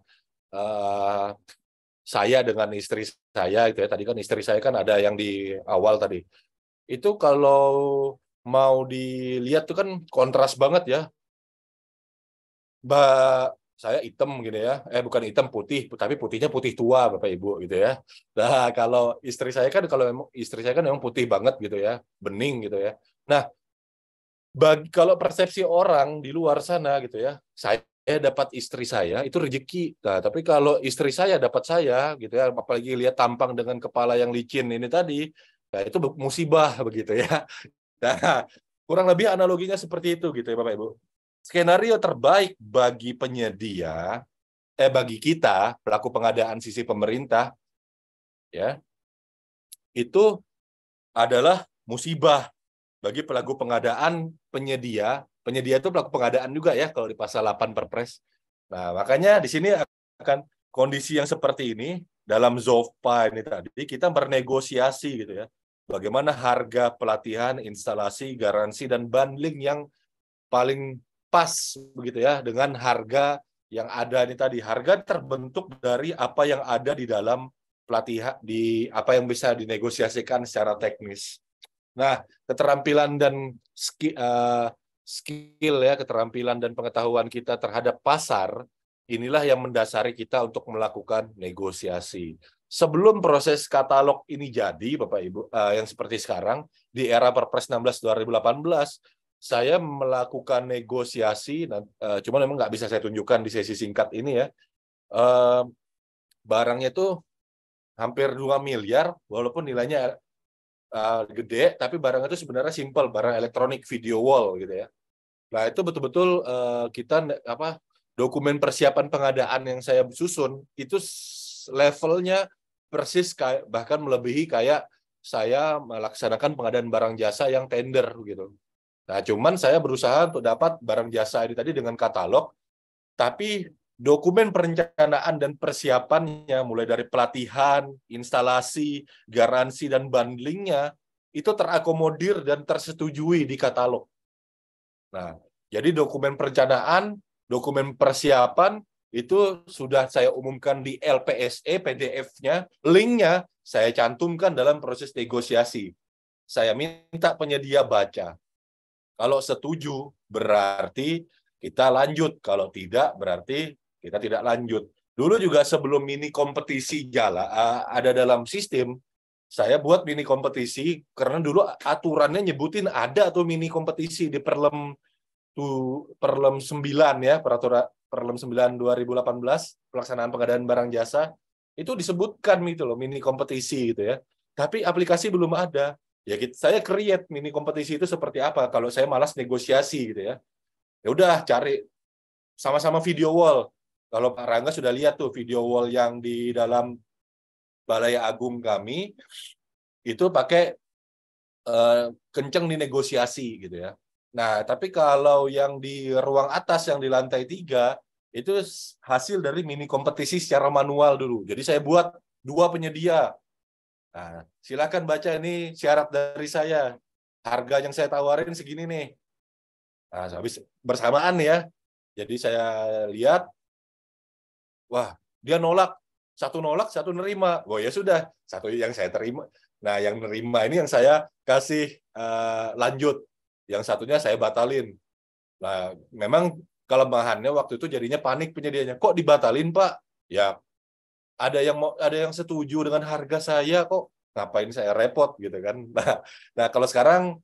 saya dengan istri saya itu ya, tadi kan istri saya kan ada yang di awal tadi. Itu kalau mau dilihat tuh kan kontras banget ya. Saya hitam gini ya, bukan hitam putih, tapi putihnya putih tua Bapak Ibu gitu ya. Nah, kalau istri saya kan memang putih banget gitu ya, bening gitu ya. Nah, kalau persepsi orang di luar sana gitu ya, saya dapat istri saya itu rezeki. Nah, tapi kalau istri saya dapat saya gitu ya, apalagi lihat tampang dengan kepala yang licin ini tadi, nah itu musibah begitu ya. Nah, kurang lebih analoginya seperti itu gitu ya Bapak Ibu. Skenario terbaik bagi penyedia, bagi kita pelaku pengadaan sisi pemerintah, ya, itu adalah musibah bagi pelaku pengadaan penyedia. Penyedia itu pelaku pengadaan juga ya kalau di pasal 8 Perpres. Nah, makanya di sini akan kondisi yang seperti ini dalam ZOPA ini tadi kita bernegosiasi gitu ya. Bagaimana harga pelatihan, instalasi, garansi dan bundling yang paling pas begitu ya dengan harga yang ada ini tadi. Harga terbentuk dari apa yang ada di dalam pelatihan, di apa yang bisa dinegosiasikan secara teknis. Nah, keterampilan dan skill ya, keterampilan dan pengetahuan kita terhadap pasar, inilah yang mendasari kita untuk melakukan negosiasi. Sebelum proses katalog ini jadi, Bapak Ibu, yang seperti sekarang, di era Perpres 16 2018, saya melakukan negosiasi, cuman memang nggak bisa saya tunjukkan di sesi singkat ini ya. Barangnya itu hampir 2 miliar, walaupun nilainya gede, tapi barang itu sebenarnya simple, barang elektronik video wall gitu ya. Nah, itu betul-betul kita dokumen persiapan pengadaan yang saya susun itu levelnya persis bahkan melebihi kayak saya melaksanakan pengadaan barang jasa yang tender gitu. Nah, cuman saya berusaha untuk dapat barang jasa ini tadi dengan katalog, tapi dokumen perencanaan dan persiapannya mulai dari pelatihan, instalasi, garansi dan bundlingnya itu terakomodir dan tersetujui di katalog. Nah, jadi dokumen perencanaan, dokumen persiapan itu sudah saya umumkan di LPSE, PDF-nya, link-nya saya cantumkan dalam proses negosiasi. Saya minta penyedia baca. Kalau setuju, berarti kita lanjut. Kalau tidak, berarti kita tidak lanjut. Dulu juga sebelum mini kompetisi ada dalam sistem, saya buat mini kompetisi karena dulu aturannya nyebutin ada tuh mini kompetisi di Perlem 9 ya, Perlem 9 2018 pelaksanaan pengadaan barang jasa itu disebutkan gitu loh mini kompetisi gitu ya. Tapi aplikasi belum ada. Ya saya create mini kompetisi itu seperti apa kalau saya malas negosiasi gitu ya. Ya udah cari sama-sama video wall. Kalau Pak Rangga sudah lihat tuh video wall yang di dalam Balai Agung kami itu pakai kenceng di negosiasi gitu ya. Nah, tapi kalau yang di ruang atas yang di lantai 3 itu hasil dari mini kompetisi secara manual dulu. Jadi saya buat 2 penyedia. Nah, silakan baca ini syarat dari saya. Harga yang saya tawarin segini nih. Nah, habis bersamaan ya. Jadi saya lihat, wah, dia nolak. Satu nolak, satu nerima. Oh ya sudah, satu yang saya terima. Nah, yang nerima ini yang saya kasih lanjut. Yang satunya saya batalin. Nah, memang kelemahannya waktu itu jadinya panik penyedianya. Kok dibatalin, Pak? Ya, ada yang setuju dengan harga saya kok. Ngapain saya repot gitu kan. Nah kalau sekarang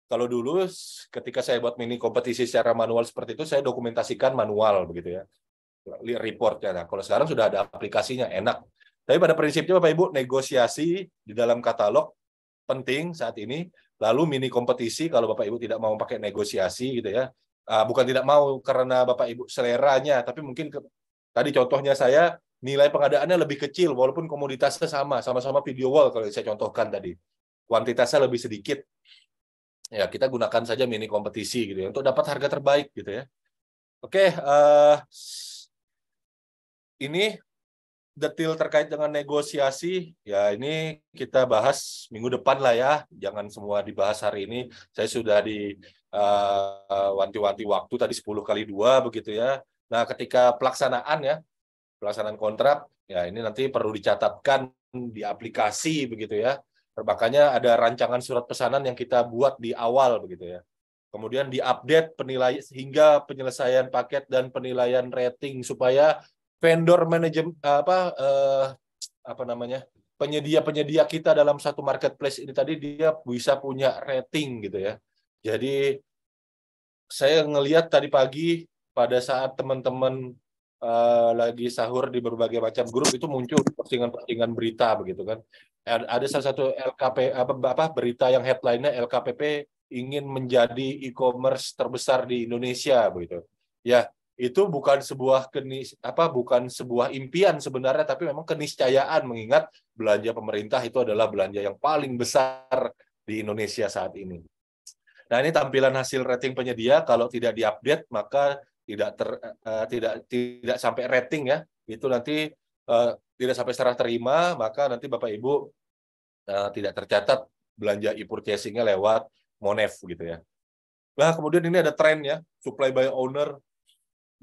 kalau dulu ketika saya buat mini kompetisi secara manual seperti itu saya dokumentasikan manual begitu ya. Reportnya. Nah, kalau sekarang sudah ada aplikasinya, enak. Tapi pada prinsipnya Bapak Ibu, negosiasi di dalam katalog penting saat ini. Lalu mini kompetisi kalau Bapak Ibu tidak mau pakai negosiasi gitu ya. Bukan tidak mau karena Bapak Ibu seleranya, tapi mungkin tadi contohnya saya nilai pengadaannya lebih kecil walaupun komoditasnya sama-sama video wall kalau saya contohkan tadi. Kuantitasnya lebih sedikit. Ya, kita gunakan saja mini kompetisi gitu ya untuk dapat harga terbaik gitu ya. Oke, ini detail terkait dengan negosiasi, ya ini kita bahas minggu depan lah ya, jangan semua dibahas hari ini. Saya sudah di wanti-wanti waktu tadi 10x2 begitu ya. Nah, ketika pelaksanaan kontrak, ya ini nanti perlu dicatatkan di aplikasi begitu ya. Makanya ada rancangan surat pesanan yang kita buat di awal begitu ya. Kemudian diupdate penilaian hingga penyelesaian paket dan penilaian rating supaya vendor manajemen penyedia-penyedia kita dalam satu marketplace ini tadi dia bisa punya rating gitu ya. Jadi saya ngelihat tadi pagi pada saat teman-teman lagi sahur di berbagai macam grup itu muncul postingan-postingan berita begitu kan. Ada salah satu berita yang headline-nya LKPP ingin menjadi e-commerce terbesar di Indonesia begitu. Ya, itu bukan sebuah impian sebenarnya, tapi memang keniscayaan mengingat belanja pemerintah itu adalah belanja yang paling besar di Indonesia saat ini. Nah, ini tampilan hasil rating penyedia. Kalau tidak diupdate maka tidak sampai rating ya. Itu nanti tidak sampai serah terima, maka nanti Bapak Ibu tidak tercatat belanja e-purchasing-nya lewat Monef gitu ya. Nah, kemudian ini ada tren ya, supply by owner.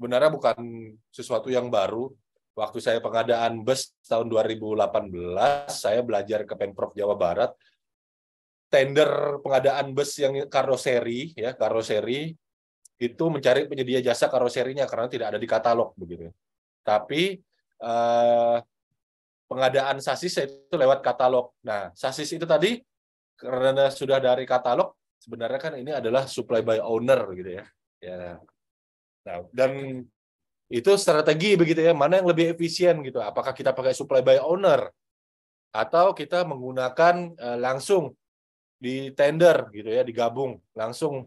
Sebenarnya bukan sesuatu yang baru. Waktu saya pengadaan bus tahun 2018, saya belajar ke Pemprov Jawa Barat. tender pengadaan bus yang karoseri, ya karoseri itu mencari penyedia jasa karoserinya karena tidak ada di katalog begitu. Tapi pengadaan sasis itu lewat katalog. Nah, sasis itu tadi karena sudah dari katalog, sebenarnya kan ini adalah supply by owner gitu ya. Ya. Nah, dan itu strategi begitu ya, mana yang lebih efisien gitu. Apakah kita pakai supply by owner atau kita menggunakan langsung di tender gitu ya, digabung langsung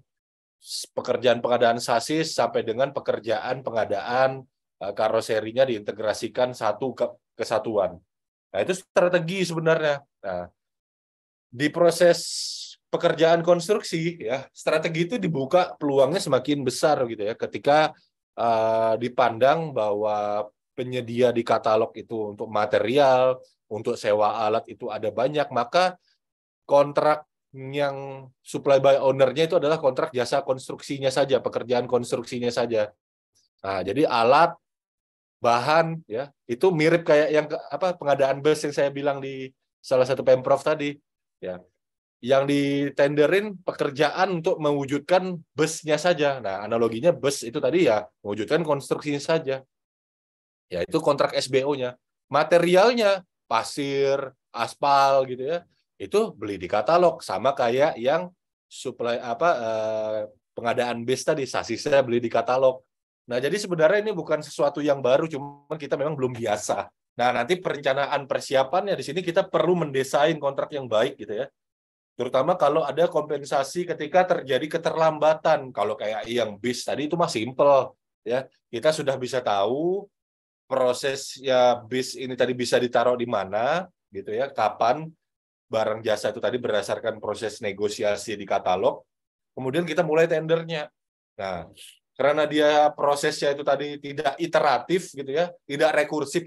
pekerjaan pengadaan sasis sampai dengan pekerjaan pengadaan karoserinya diintegrasikan satu kesatuan. Nah, itu strategi sebenarnya. Nah, di proses pekerjaan konstruksi ya, strategi itu dibuka peluangnya semakin besar gitu ya ketika dipandang bahwa penyedia di katalog itu untuk material, untuk sewa alat itu ada banyak, maka kontrak yang supply by owner-nya itu adalah kontrak jasa konstruksinya saja, pekerjaan konstruksinya saja. Nah, jadi alat, bahan, ya itu mirip kayak yang pengadaan bus yang saya bilang di salah satu Pemprov tadi, ya. Yang ditenderin pekerjaan untuk mewujudkan busnya saja. Nah, analoginya bus itu tadi ya mewujudkan konstruksinya saja. Ya itu kontrak SBO-nya. Materialnya pasir, aspal gitu ya. Itu beli di katalog sama kayak yang supply pengadaan bus tadi, sasisnya beli di katalog. Nah, jadi sebenarnya ini bukan sesuatu yang baru, cuma kita memang belum biasa. Nah, nanti perencanaan persiapannya di sini kita perlu mendesain kontrak yang baik gitu ya. Terutama kalau ada kompensasi ketika terjadi keterlambatan. Kalau kayak yang bis tadi itu mah simple ya. Kita sudah bisa tahu proses ya bis ini tadi bisa ditaruh di mana gitu ya, kapan barang jasa itu tadi berdasarkan proses negosiasi di katalog. Kemudian kita mulai tendernya. Nah, karena dia prosesnya itu tadi tidak iteratif gitu ya, tidak rekursif,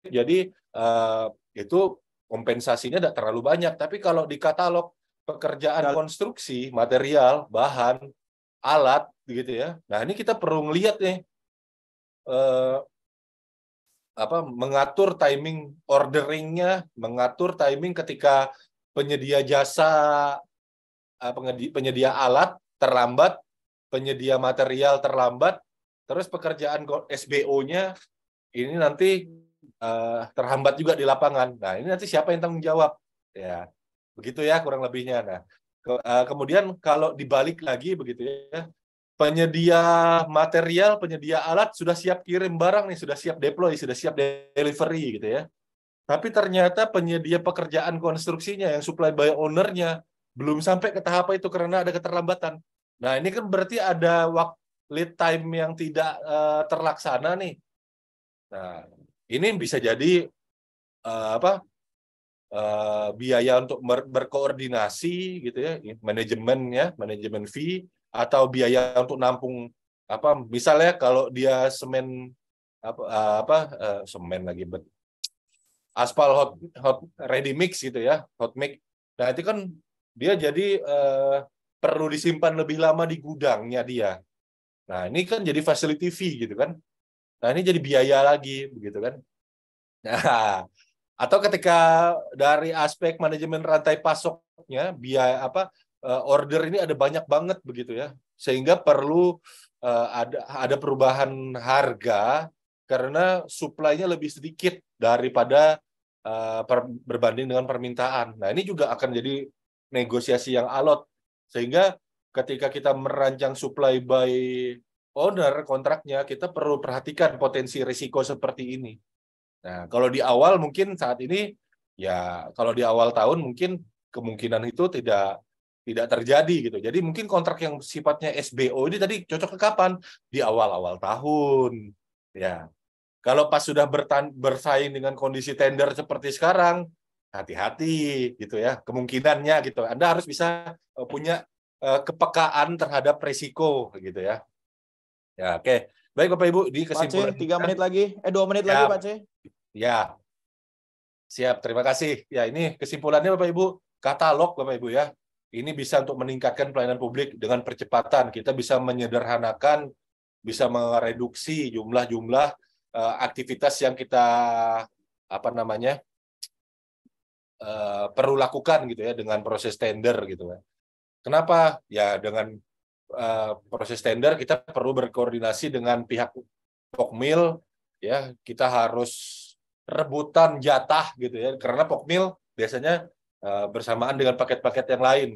jadi itu kompensasinya tidak terlalu banyak. Tapi kalau di katalog pekerjaan konstruksi, material, bahan, alat, gitu ya. Nah, ini kita perlu ngelihat nih mengatur timing orderingnya, mengatur timing ketika penyedia jasa, penyedia alat terlambat, penyedia material terlambat, terus pekerjaan SBO-nya ini nanti terhambat juga di lapangan. Nah, ini nanti siapa yang tanggung jawab? Ya, begitu ya kurang lebihnya. Nah, kemudian kalau dibalik lagi begitu ya, penyedia material, penyedia alat sudah siap kirim barang nih, sudah siap deploy, sudah siap delivery gitu ya. Tapi ternyata penyedia pekerjaan konstruksinya yang supply by owner-nya belum sampai ke tahap itu karena ada keterlambatan. Nah, ini kan berarti ada lead time yang tidak terlaksana nih. Nah, ini bisa jadi biaya untuk berkoordinasi gitu ya, manajemen fee, atau biaya untuk nampung misalnya kalau dia semen semen lagi aspal hot ready mix gitu ya, hot mix. Nah, itu kan dia jadi perlu disimpan lebih lama di gudangnya dia. Nah, ini kan jadi facility fee gitu kan. Nah, ini jadi biaya lagi begitu kan. Nah, atau ketika dari aspek manajemen rantai pasoknya, biaya order ini ada banyak banget begitu ya, sehingga perlu ada perubahan harga karena suplainya lebih sedikit daripada berbanding dengan permintaan. Nah, ini juga akan jadi negosiasi yang alot, sehingga ketika kita merancang supply by owner kontraknya, kita perlu perhatikan potensi risiko seperti ini. Nah, kalau di awal mungkin saat ini ya kalau di awal tahun mungkin kemungkinan itu tidak terjadi gitu. Jadi mungkin kontrak yang sifatnya SBO ini tadi cocok ke kapan? Di awal-awal tahun. Ya. Kalau pas sudah bersaing dengan kondisi tender seperti sekarang, hati-hati gitu ya. Kemungkinannya gitu. Anda harus bisa punya kepekaan terhadap risiko gitu ya. Ya, oke. Baik Bapak Ibu, di kesimpulan Pak C, 3 menit lagi. 2 menit lagi Pak C. Ya, siap. Terima kasih. Ya, ini kesimpulannya Bapak Ibu. Katalog Bapak Ibu ya. Ini bisa untuk meningkatkan pelayanan publik dengan percepatan. Kita bisa menyederhanakan, bisa mereduksi jumlah-jumlah aktivitas yang kita perlu lakukan gitu ya dengan proses tender gitu ya. Kenapa? Ya dengan proses tender kita perlu berkoordinasi dengan pihak Pokmil ya, kita harus rebutan jatah gitu ya, karena Pokmil biasanya bersamaan dengan paket-paket yang lain.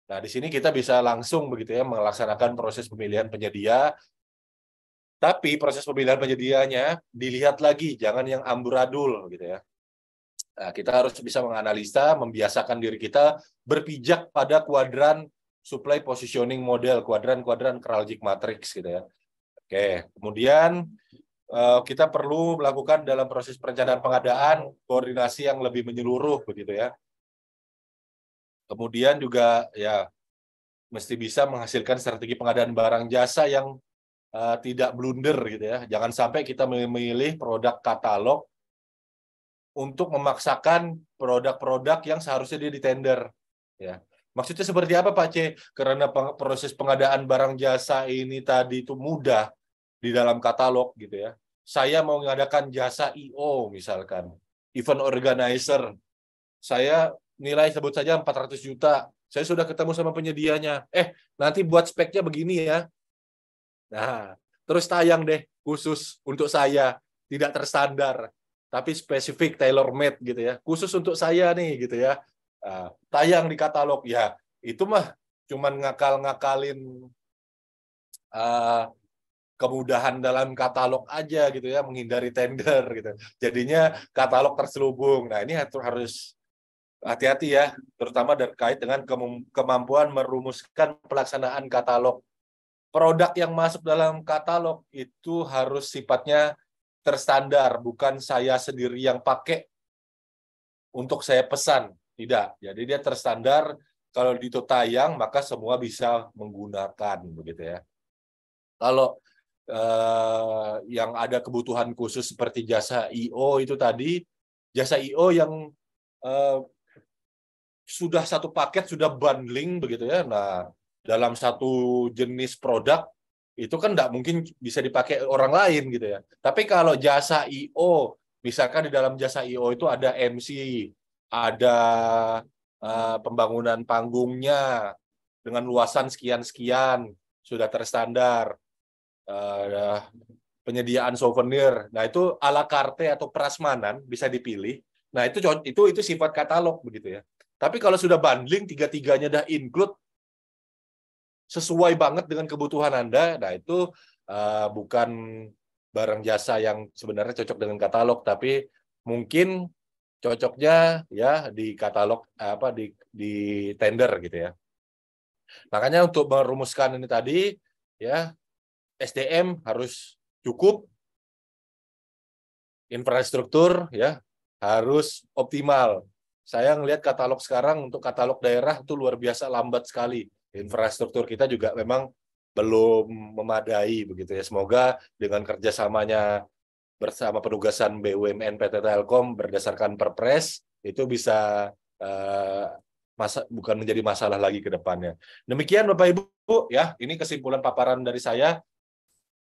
Nah, di sini kita bisa langsung begitu ya melaksanakan proses pemilihan penyedia. Tapi proses pemilihan penyedianya dilihat lagi, jangan yang amburadul gitu ya. Nah, kita harus bisa menganalisa, membiasakan diri kita berpijak pada kuadran supply positioning model, kuadran-kuadran Kraljic matrix gitu ya. Oke, kemudian kita perlu melakukan dalam proses perencanaan pengadaan koordinasi yang lebih menyeluruh begitu ya. Kemudian juga ya mesti bisa menghasilkan strategi pengadaan barang jasa yang tidak blunder gitu ya. Jangan sampai kita memilih produk katalog untuk memaksakan produk-produk yang seharusnya dia ditender. Ya. Maksudnya seperti apa Pak C? Karena proses pengadaan barang jasa ini tadi itu mudah di dalam katalog gitu ya. Saya mau mengadakan jasa I.O. misalkan, event organizer. Saya nilai sebut saja 400 juta. Saya sudah ketemu sama penyedianya. Nanti buat speknya begini ya. Nah, terus tayang deh khusus untuk saya, tidak terstandar, tapi spesifik tailor made gitu ya, khusus untuk saya nih gitu ya. Tayang di katalog ya, itu mah cuman ngakal-ngakalin kemudahan dalam katalog aja gitu ya, menghindari tender gitu. Jadinya katalog terselubung. Nah, ini harus hati-hati ya, terutama terkait dengan kemampuan merumuskan pelaksanaan katalog. Produk yang masuk dalam katalog itu harus sifatnya terstandar, bukan saya sendiri yang pakai untuk saya pesan. Tidak. Jadi dia terstandar, kalau itu tayang maka semua bisa menggunakan begitu ya. Kalau yang ada kebutuhan khusus seperti jasa I.O. itu tadi, jasa I.O. yang sudah satu paket, sudah bundling begitu ya. Nah, dalam satu jenis produk itu kan nggak mungkin bisa dipakai orang lain gitu ya. Tapi kalau jasa I.O., misalkan di dalam jasa I.O. itu ada MC, ada pembangunan panggungnya dengan luasan sekian-sekian, sudah terstandar, penyediaan souvenir. Nah, itu ala carte atau prasmanan bisa dipilih. Nah, itu sifat katalog begitu ya. Tapi kalau sudah bundling, tiga-tiganya dah include, sesuai banget dengan kebutuhan Anda, nah itu bukan barang jasa yang sebenarnya cocok dengan katalog, tapi mungkin cocoknya ya di katalog di tender gitu ya. Makanya untuk merumuskan ini tadi ya, SDM harus cukup, infrastruktur ya harus optimal. Saya ngelihat katalog sekarang untuk katalog daerah itu luar biasa lambat sekali. Infrastruktur kita juga memang belum memadai begitu ya. Semoga dengan kerjasamanya bersama penugasan BUMN PT Telkom berdasarkan Perpres itu bisa bukan menjadi masalah lagi ke depannya. Demikian Bapak Ibu ya, ini kesimpulan paparan dari saya.